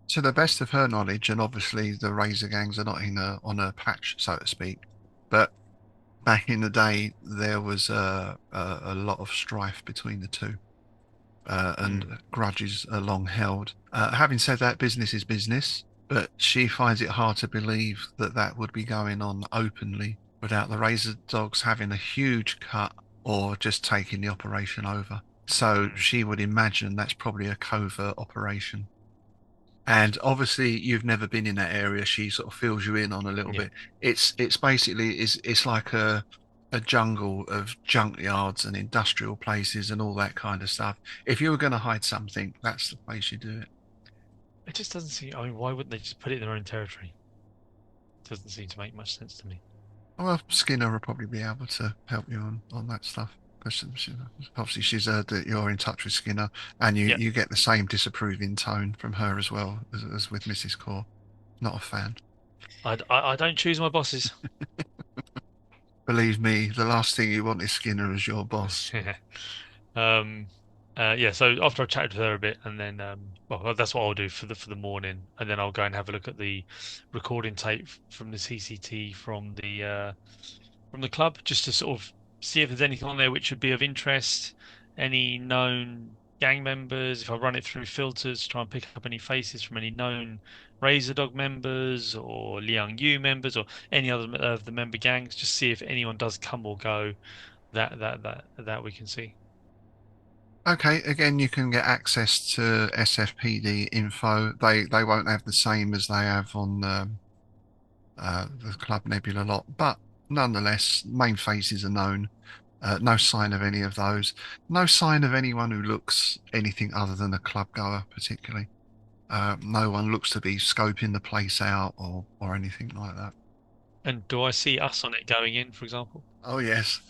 To the best of her knowledge, and obviously the Razor gangs are not on a patch, so to speak. But back in the day, there was a lot of strife between the two, and Mm, grudges are long held. Having said that, business is business, but she finds it hard to believe that that would be going on openly without the Razor Dogs having a huge cut or just taking the operation over. So mm, she would imagine that's probably a covert operation. And obviously, you've never been in that area. She sort of fills you in on a little yeah. bit. It's basically it's like a jungle of junkyards and industrial places and all that kind of stuff. If you were going to hide something, that's the place you do it. It just doesn't seem. I mean, why wouldn't they just put it in their own territory? It doesn't seem to make much sense to me. Well, Skinner will probably be able to help you on that stuff. Because obviously she's heard that you're in touch with Skinner, and Yeah, you get the same disapproving tone from her as well as with Mrs. Core. Not a fan. I don't choose my bosses. Believe me, the last thing you want is Skinner as your boss. Um, yeah. So after I chatted with her a bit, and then well, that's what I'll do for the morning, and then I'll go and have a look at the recording tape from the CCT from the club, just to sort of see if there's anything on there which would be of interest, any known gang members. If I run it through filters, try and pick up any faces from any known Razor Dog members or Liang Yu members or any other of the member gangs, just see if anyone does come or go that we can see. Okay, again, you can get access to SFPD info. They won't have the same as they have on the Club Nebula lot. But nonetheless, main faces are known. No sign of any of those. No sign of anyone who looks anything other than a club goer, particularly. No one looks to be scoping the place out or anything like that. And do I see us on it going in, for example? Oh yes.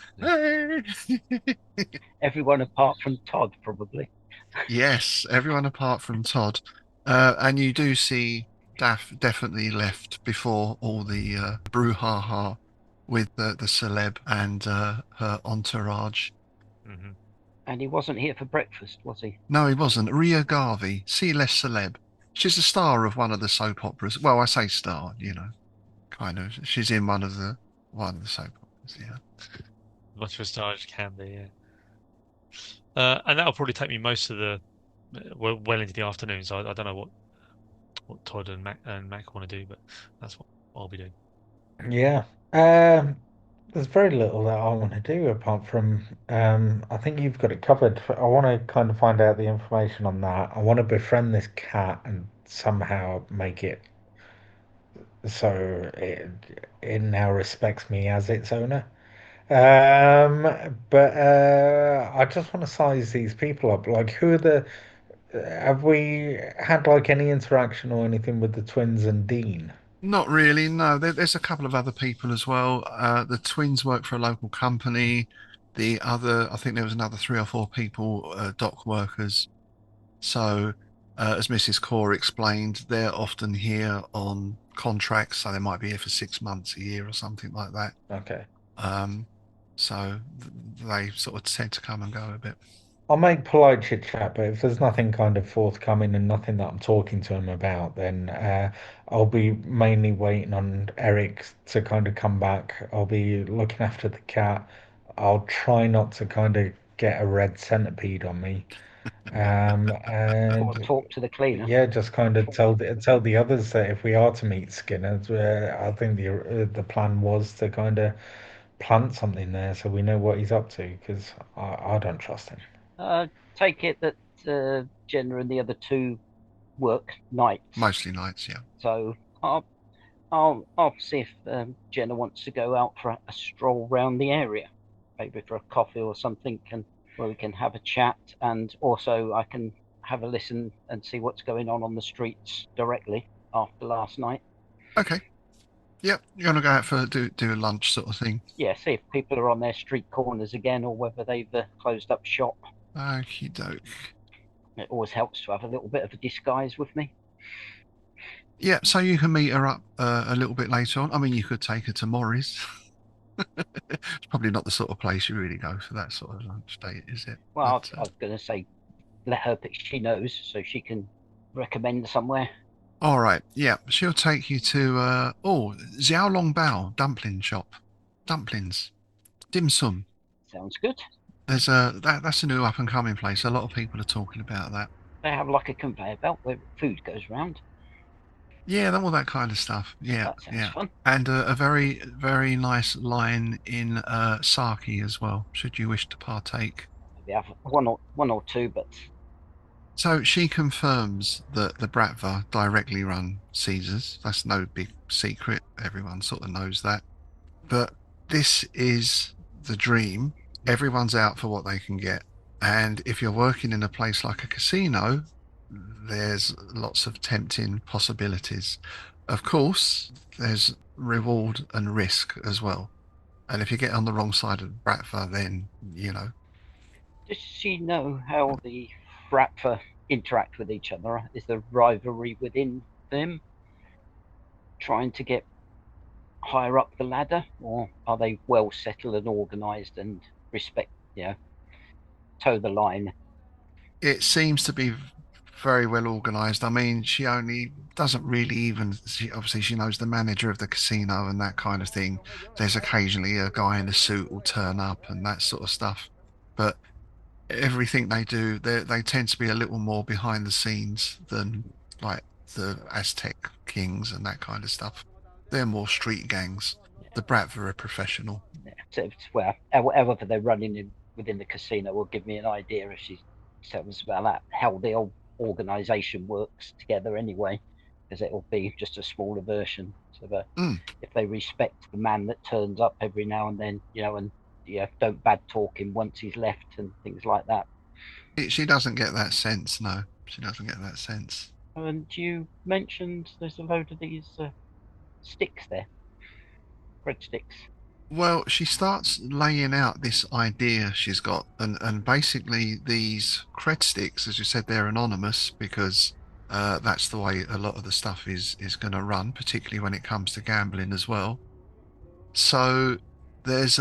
Everyone apart from Todd, probably. Yes, everyone apart from Todd. And you do see Daff definitely left before all the brouhaha with the celeb and her entourage. Hmm. And he wasn't here for breakfast, was he? No, he wasn't. Ria Garvey, see less celeb. She's a star of one of the soap operas. Well, I say star, kind of. She's in one of the soap operas, yeah. Much of a star as can be, yeah. And that'll probably take me most of the well into the afternoon. So I don't know what Todd and Mac want to do, but that's what I'll be doing. Yeah. There's very little that I want to do apart from I think you've got it covered. I want to kind of find out the information on that. I want to befriend this cat and somehow make it so it now respects me as its owner. But I just want to size these people up. Like, who are have we had like any interaction or anything with the twins and Dean? Not really, no. There's a couple of other people as well. The twins work for a local company. I think there was another three or four people, dock workers. So, as Mrs. Core explained, they're often here on contracts, so they might be here for 6 months, a year, or something like that. Okay. Um, so they sort of tend to come and go a bit. I'll make polite chit chat, but if there's nothing kind of forthcoming and nothing that I'm talking to him about, then I'll be mainly waiting on Eric to kind of come back. I'll be looking after the cat. I'll try not to kind of get a red centipede on me. Or And talk to the cleaner. yeah, just kind of tell the others that if we are to meet Skinner, I think the plan was to kind of plant something there so we know what he's up to because I don't trust him. Take it that Jenna and the other two work nights. Mostly nights, yeah. So I'll see if Jenna wants to go out for a stroll round the area, maybe for a coffee or something, where we can have a chat, and also I can have a listen and see what's going on the streets directly after last night. Okay. Yep, you're gonna go out for do a lunch sort of thing. Yeah, see if people are on their street corners again or whether they've closed up shop. Okie doke. It always helps to have a little bit of a disguise with me. Yeah, so you can meet her up a little bit later on. I mean, you could take her to Morris. It's probably not the sort of place you really go for that sort of lunch date, is it? Well, But, I was going to say, let her pick. She knows, so she can recommend somewhere. all right, yeah, she'll take you to Xiao Long Bao dumpling shop. Dumplings. Dim sum. Sounds good. That's a new up and coming place. A lot of people are talking about that. They have like a conveyor belt where food goes round. Yeah, all that kind of stuff. Yeah, That sounds yeah. fun. And a very, very nice line in sake as well, should you wish to partake. Maybe have one or two, but So she confirms that the Bratva directly run Caesars. That's no big secret. Everyone sort of knows that. But this is the dream. Everyone's out for what they can get. And if you're working in a place like a casino, there's lots of tempting possibilities. Of course, there's reward and risk as well. And if you get on the wrong side of Bratva, then, does she know how the Bratva interact with each other? Is there rivalry within them, trying to get higher up the ladder, or are they well settled and organised and respect, toe the line? it seems to be very well organized. I mean, she only doesn't really obviously she knows the manager of the casino and that kind of thing. There's occasionally a guy in a suit will turn up and that sort of stuff. But everything they do, they tend to be a little more behind the scenes than like the Aztec Kings and that kind of stuff. They're more street gangs. The Bratva are professional. Yeah. So, well, however they're running within the casino will give me an idea if she tells us about that, how the old organisation works together anyway. because it'll be just a smaller version. So that Mm. if they respect the man that turns up every now and then, and don't bad talk him once he's left and things like that. She doesn't get that sense. No, she doesn't get that sense. And you mentioned there's a load of these sticks there, bread sticks. Well, she starts laying out this idea she's got, and basically these cred sticks, as you said, they're anonymous because that's the way a lot of the stuff is going to run, particularly when it comes to gambling as well. So there's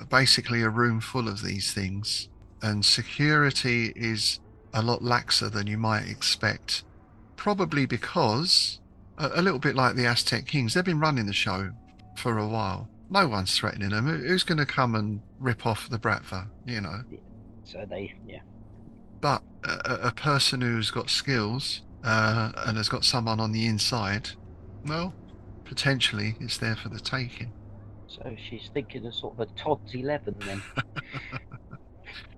basically a room full of these things, and security is a lot laxer than you might expect, probably because a little bit like the Aztec Kings, they've been running the show for a while. No one's threatening them. Who's going to come and rip off the Bratva, So they, But a person who's got skills and has got someone on the inside, well, potentially it's there for the taking. So she's thinking of sort of a Todd's 11 then.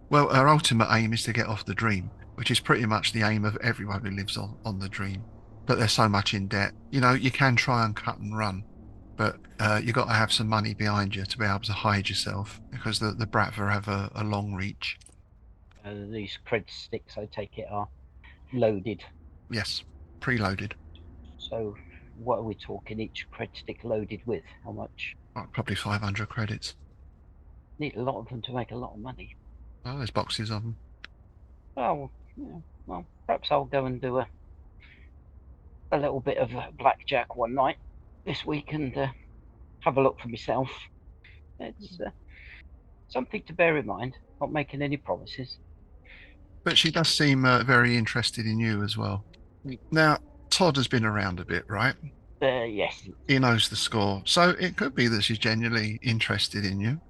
Well, her ultimate aim is to get off the dream, which is pretty much the aim of everyone who lives on the dream. But they're so much in debt. You can try and cut and run, but you've got to have some money behind you to be able to hide yourself because the Bratva have a long reach. These cred sticks, I take it, are loaded. Yes, preloaded. So what are we talking each cred stick loaded with? How much? Probably 500 credits. Need a lot of them to make a lot of money. Oh, there's boxes of them. Oh, yeah, well, perhaps I'll go and do a little bit of blackjack one night this week and have a look for myself. It's something to bear in mind. Not making any promises. But she does seem very interested in you as well. Now, Todd has been around a bit, right? Yes. He knows the score. So it could be that she's genuinely interested in you.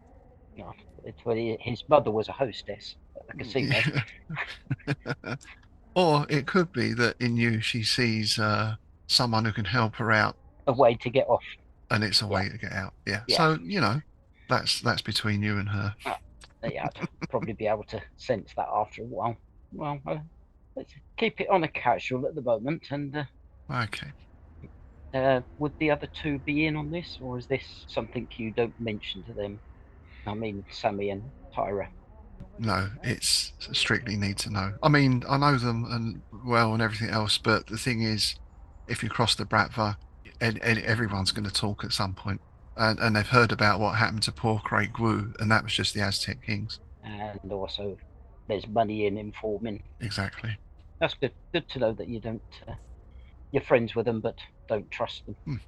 No, his mother was a hostess at the casino. Or it could be that in you she sees someone who can help her out. A way to get off. And it's a way to get out. Yeah. Yeah. So, that's between you and her. Yeah, I'd probably be able to sense that after a while. Well, let's keep it on a casual at the moment. And Okay. would the other two be in on this, or is this something you don't mention to them? I mean, Sammy and Tyra. No, it's strictly need to know. I mean, I know them and everything else, but the thing is, if you cross the Bratva, everyone's going to talk at some point. And they've heard about what happened to poor Craig Wu, and that was just the Aztec Kings. And also, there's money in informing. Exactly. That's good. Good to know that you don't. You're friends with them, but don't trust them.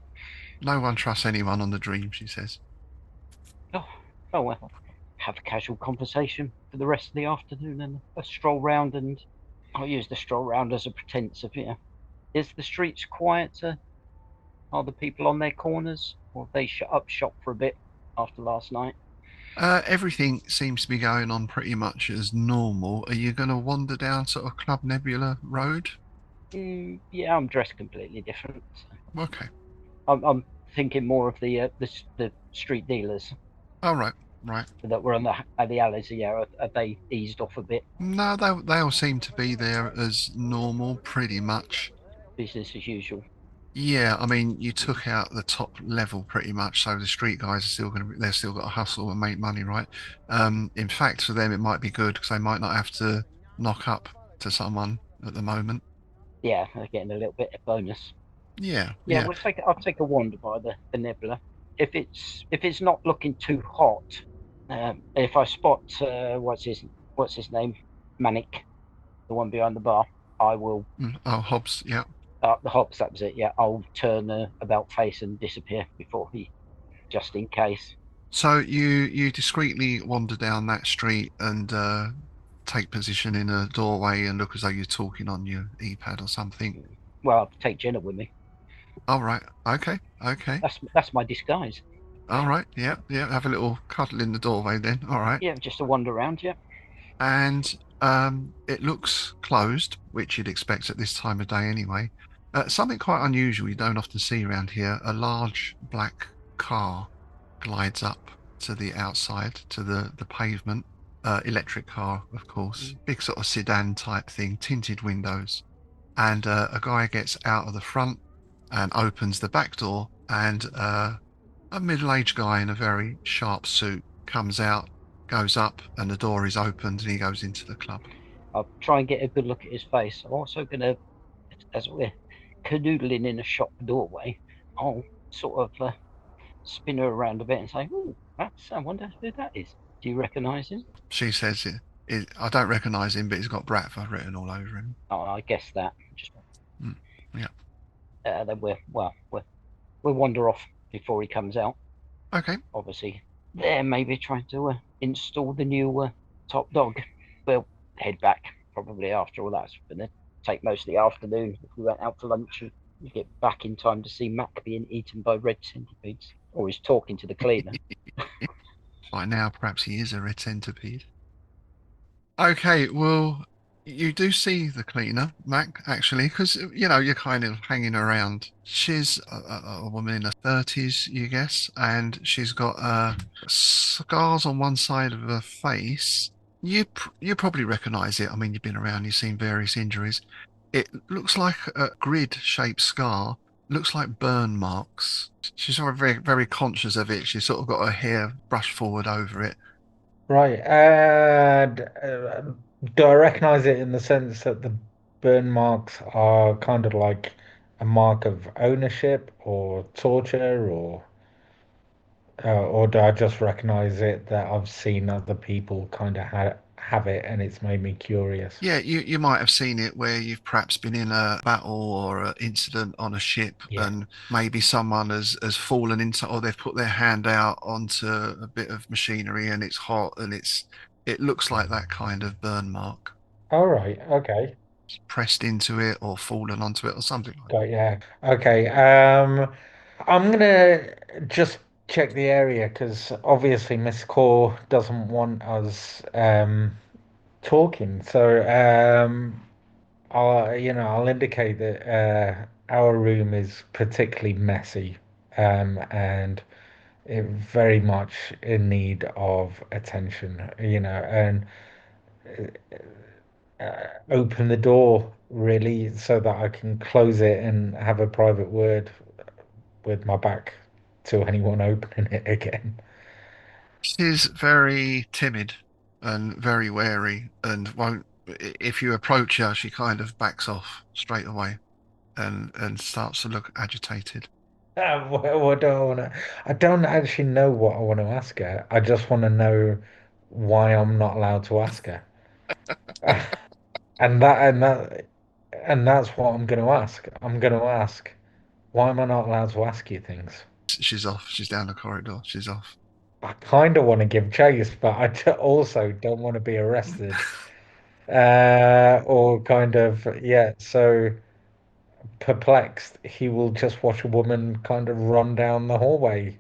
No one trusts anyone on the dream, she says. Oh well. Have a casual conversation for the rest of the afternoon and a stroll round, and I'll use the stroll round as a pretense of, is the streets quieter? Are the people on their corners, or have they shut up shop for a bit after last night? Everything seems to be going on pretty much as normal. Are you going to wander down sort of Club Nebula Road? Yeah, I'm dressed completely different. Okay. I'm thinking more of the street dealers. Oh, right. That were on the alleys. Yeah, have they eased off a bit? No, they all seem to be there as normal, pretty much. Business as usual. Yeah, I mean, you took out the top level pretty much, so the street guys are still they've still got to hustle and make money, right? In fact, for them, it might be good because they might not have to knock up to someone at the moment. Yeah, they're getting a little bit of bonus. Yeah. I'll take a wander by the nebula. If it's not looking too hot, if I spot what's his name, Manic, the one behind the bar, I will. Oh, Hobbs, yeah. The Hobbs, that was it. Yeah, I'll turn about face and disappear before he, just in case. So you discreetly wander down that street and take position in a doorway and look as though you're talking on your e-pad or something. Well, I'll take Jenna with me. All right. Okay. That's my disguise. All right. Yeah. Have a little cuddle in the doorway then. All right. Yeah, just a wander around. Yeah. And it looks closed, which you'd expect at this time of day anyway. Something quite unusual you don't often see around here. A large black car glides up to the outside, to the pavement. Electric car, of course. Big sort of sedan type thing, tinted windows. and a guy gets out of the front and opens the back door, and a middle-aged guy in a very sharp suit comes out, goes up, and the door is opened, and he goes into the club. I'll try and get a good look at his face. I'm also going to, as we're canoodling in a shop doorway, I'll sort of spin her around a bit and say, "Oh, I wonder who that is. Do you recognise him?" She says, I don't recognise him, but he's got Bradford written all over him. Oh, I guess that. Just Yeah. then we'll wander off before he comes out. Okay. Obviously, they're maybe trying to install the new top dog. We'll head back probably after all that's going to take most of the afternoon if we went out for lunch and get back in time to see Mac being eaten by red centipedes, or he's talking to the cleaner. By now, perhaps he is a red centipede. Okay, well, you do see the cleaner, Mac, actually, because, you're kind of hanging around. She's a woman in her 30s, you guess, and she's got scars on one side of her face. You probably recognize it. I mean, you've been around, you've seen various injuries. It looks like a grid-shaped scar. Looks like burn marks. She's sort of very, very conscious of it. She's sort of got her hair brushed forward over it. Right. Do I recognize it in the sense that the burn marks are kind of like a mark of ownership or torture, or do I just recognize it that I've seen other people kind of have it and it's made me curious? Yeah, you might have seen it where you've perhaps been in a battle or an incident on a ship, Yeah. and maybe someone has fallen into, or they've put their hand out onto a bit of machinery and it's hot, and it looks like that kind of burn mark. All right. Okay. It's pressed into it or fallen onto it or something like that. Yeah. Okay. I'm gonna just check the area because obviously Miss Core doesn't want us talking. So I'll indicate that our room is particularly messy, and it very much in need of attention, and open the door really so that I can close it and have a private word with my back to anyone opening it again. She's very timid and very wary, and won't. If you approach her, she kind of backs off straight away and starts to look agitated. What do I want to? I don't actually know what I want to ask her. I just want to know why I'm not allowed to ask her. And that's what I'm going to ask. I'm going to ask, why am I not allowed to ask you things? She's off. She's down the corridor. She's off. I kind of want to give chase, but also don't want to be arrested. Or kind of, yeah, so perplexed, he will just watch a woman kind of run down the hallway.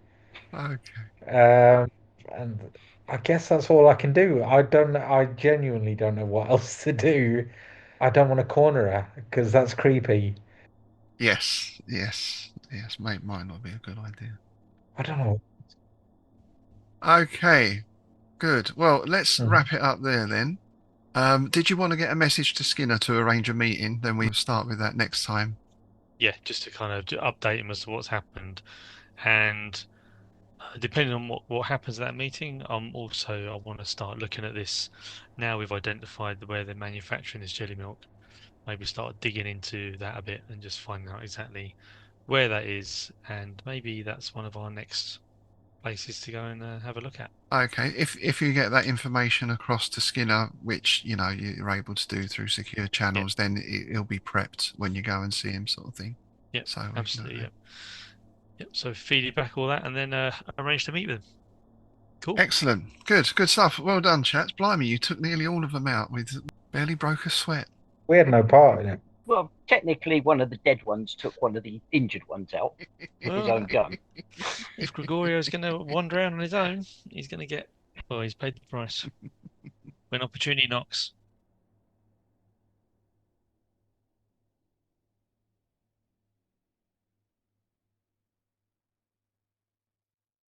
Okay. And I guess that's all I can do. I genuinely don't know what else to do. I don't want to corner her because that's creepy. Yes, yes, yes. Might not be a good idea. I don't know. Okay, good. Well, let's Mhm. wrap it up there then. Did you want to get a message to Skinner to arrange a meeting? Then we start with that next time. Yeah, just to kind of update him as to what's happened, and depending on what happens at that meeting, I want to start looking at this. Now we've identified where they're manufacturing this Jellymilk. Maybe start digging into that a bit and just finding out exactly where that is, and maybe that's one of our next places to go and have a look at. Okay, if you get that information across to Skinner, which you're able to do through secure channels, then it'll be prepped when you go and see him, sort of thing. Yeah, so absolutely. Yep. Yep. So feed you back all that, and then arrange to meet with them. Cool. Excellent. Good stuff. Well done, chaps. Blimey, you took nearly all of them out with barely broke a sweat. We had no part in it. Well, technically, one of the dead ones took one of the injured ones out with his own gun. If Gregorio's going to wander around on his own, he's going to get. Well, he's paid the price when opportunity knocks.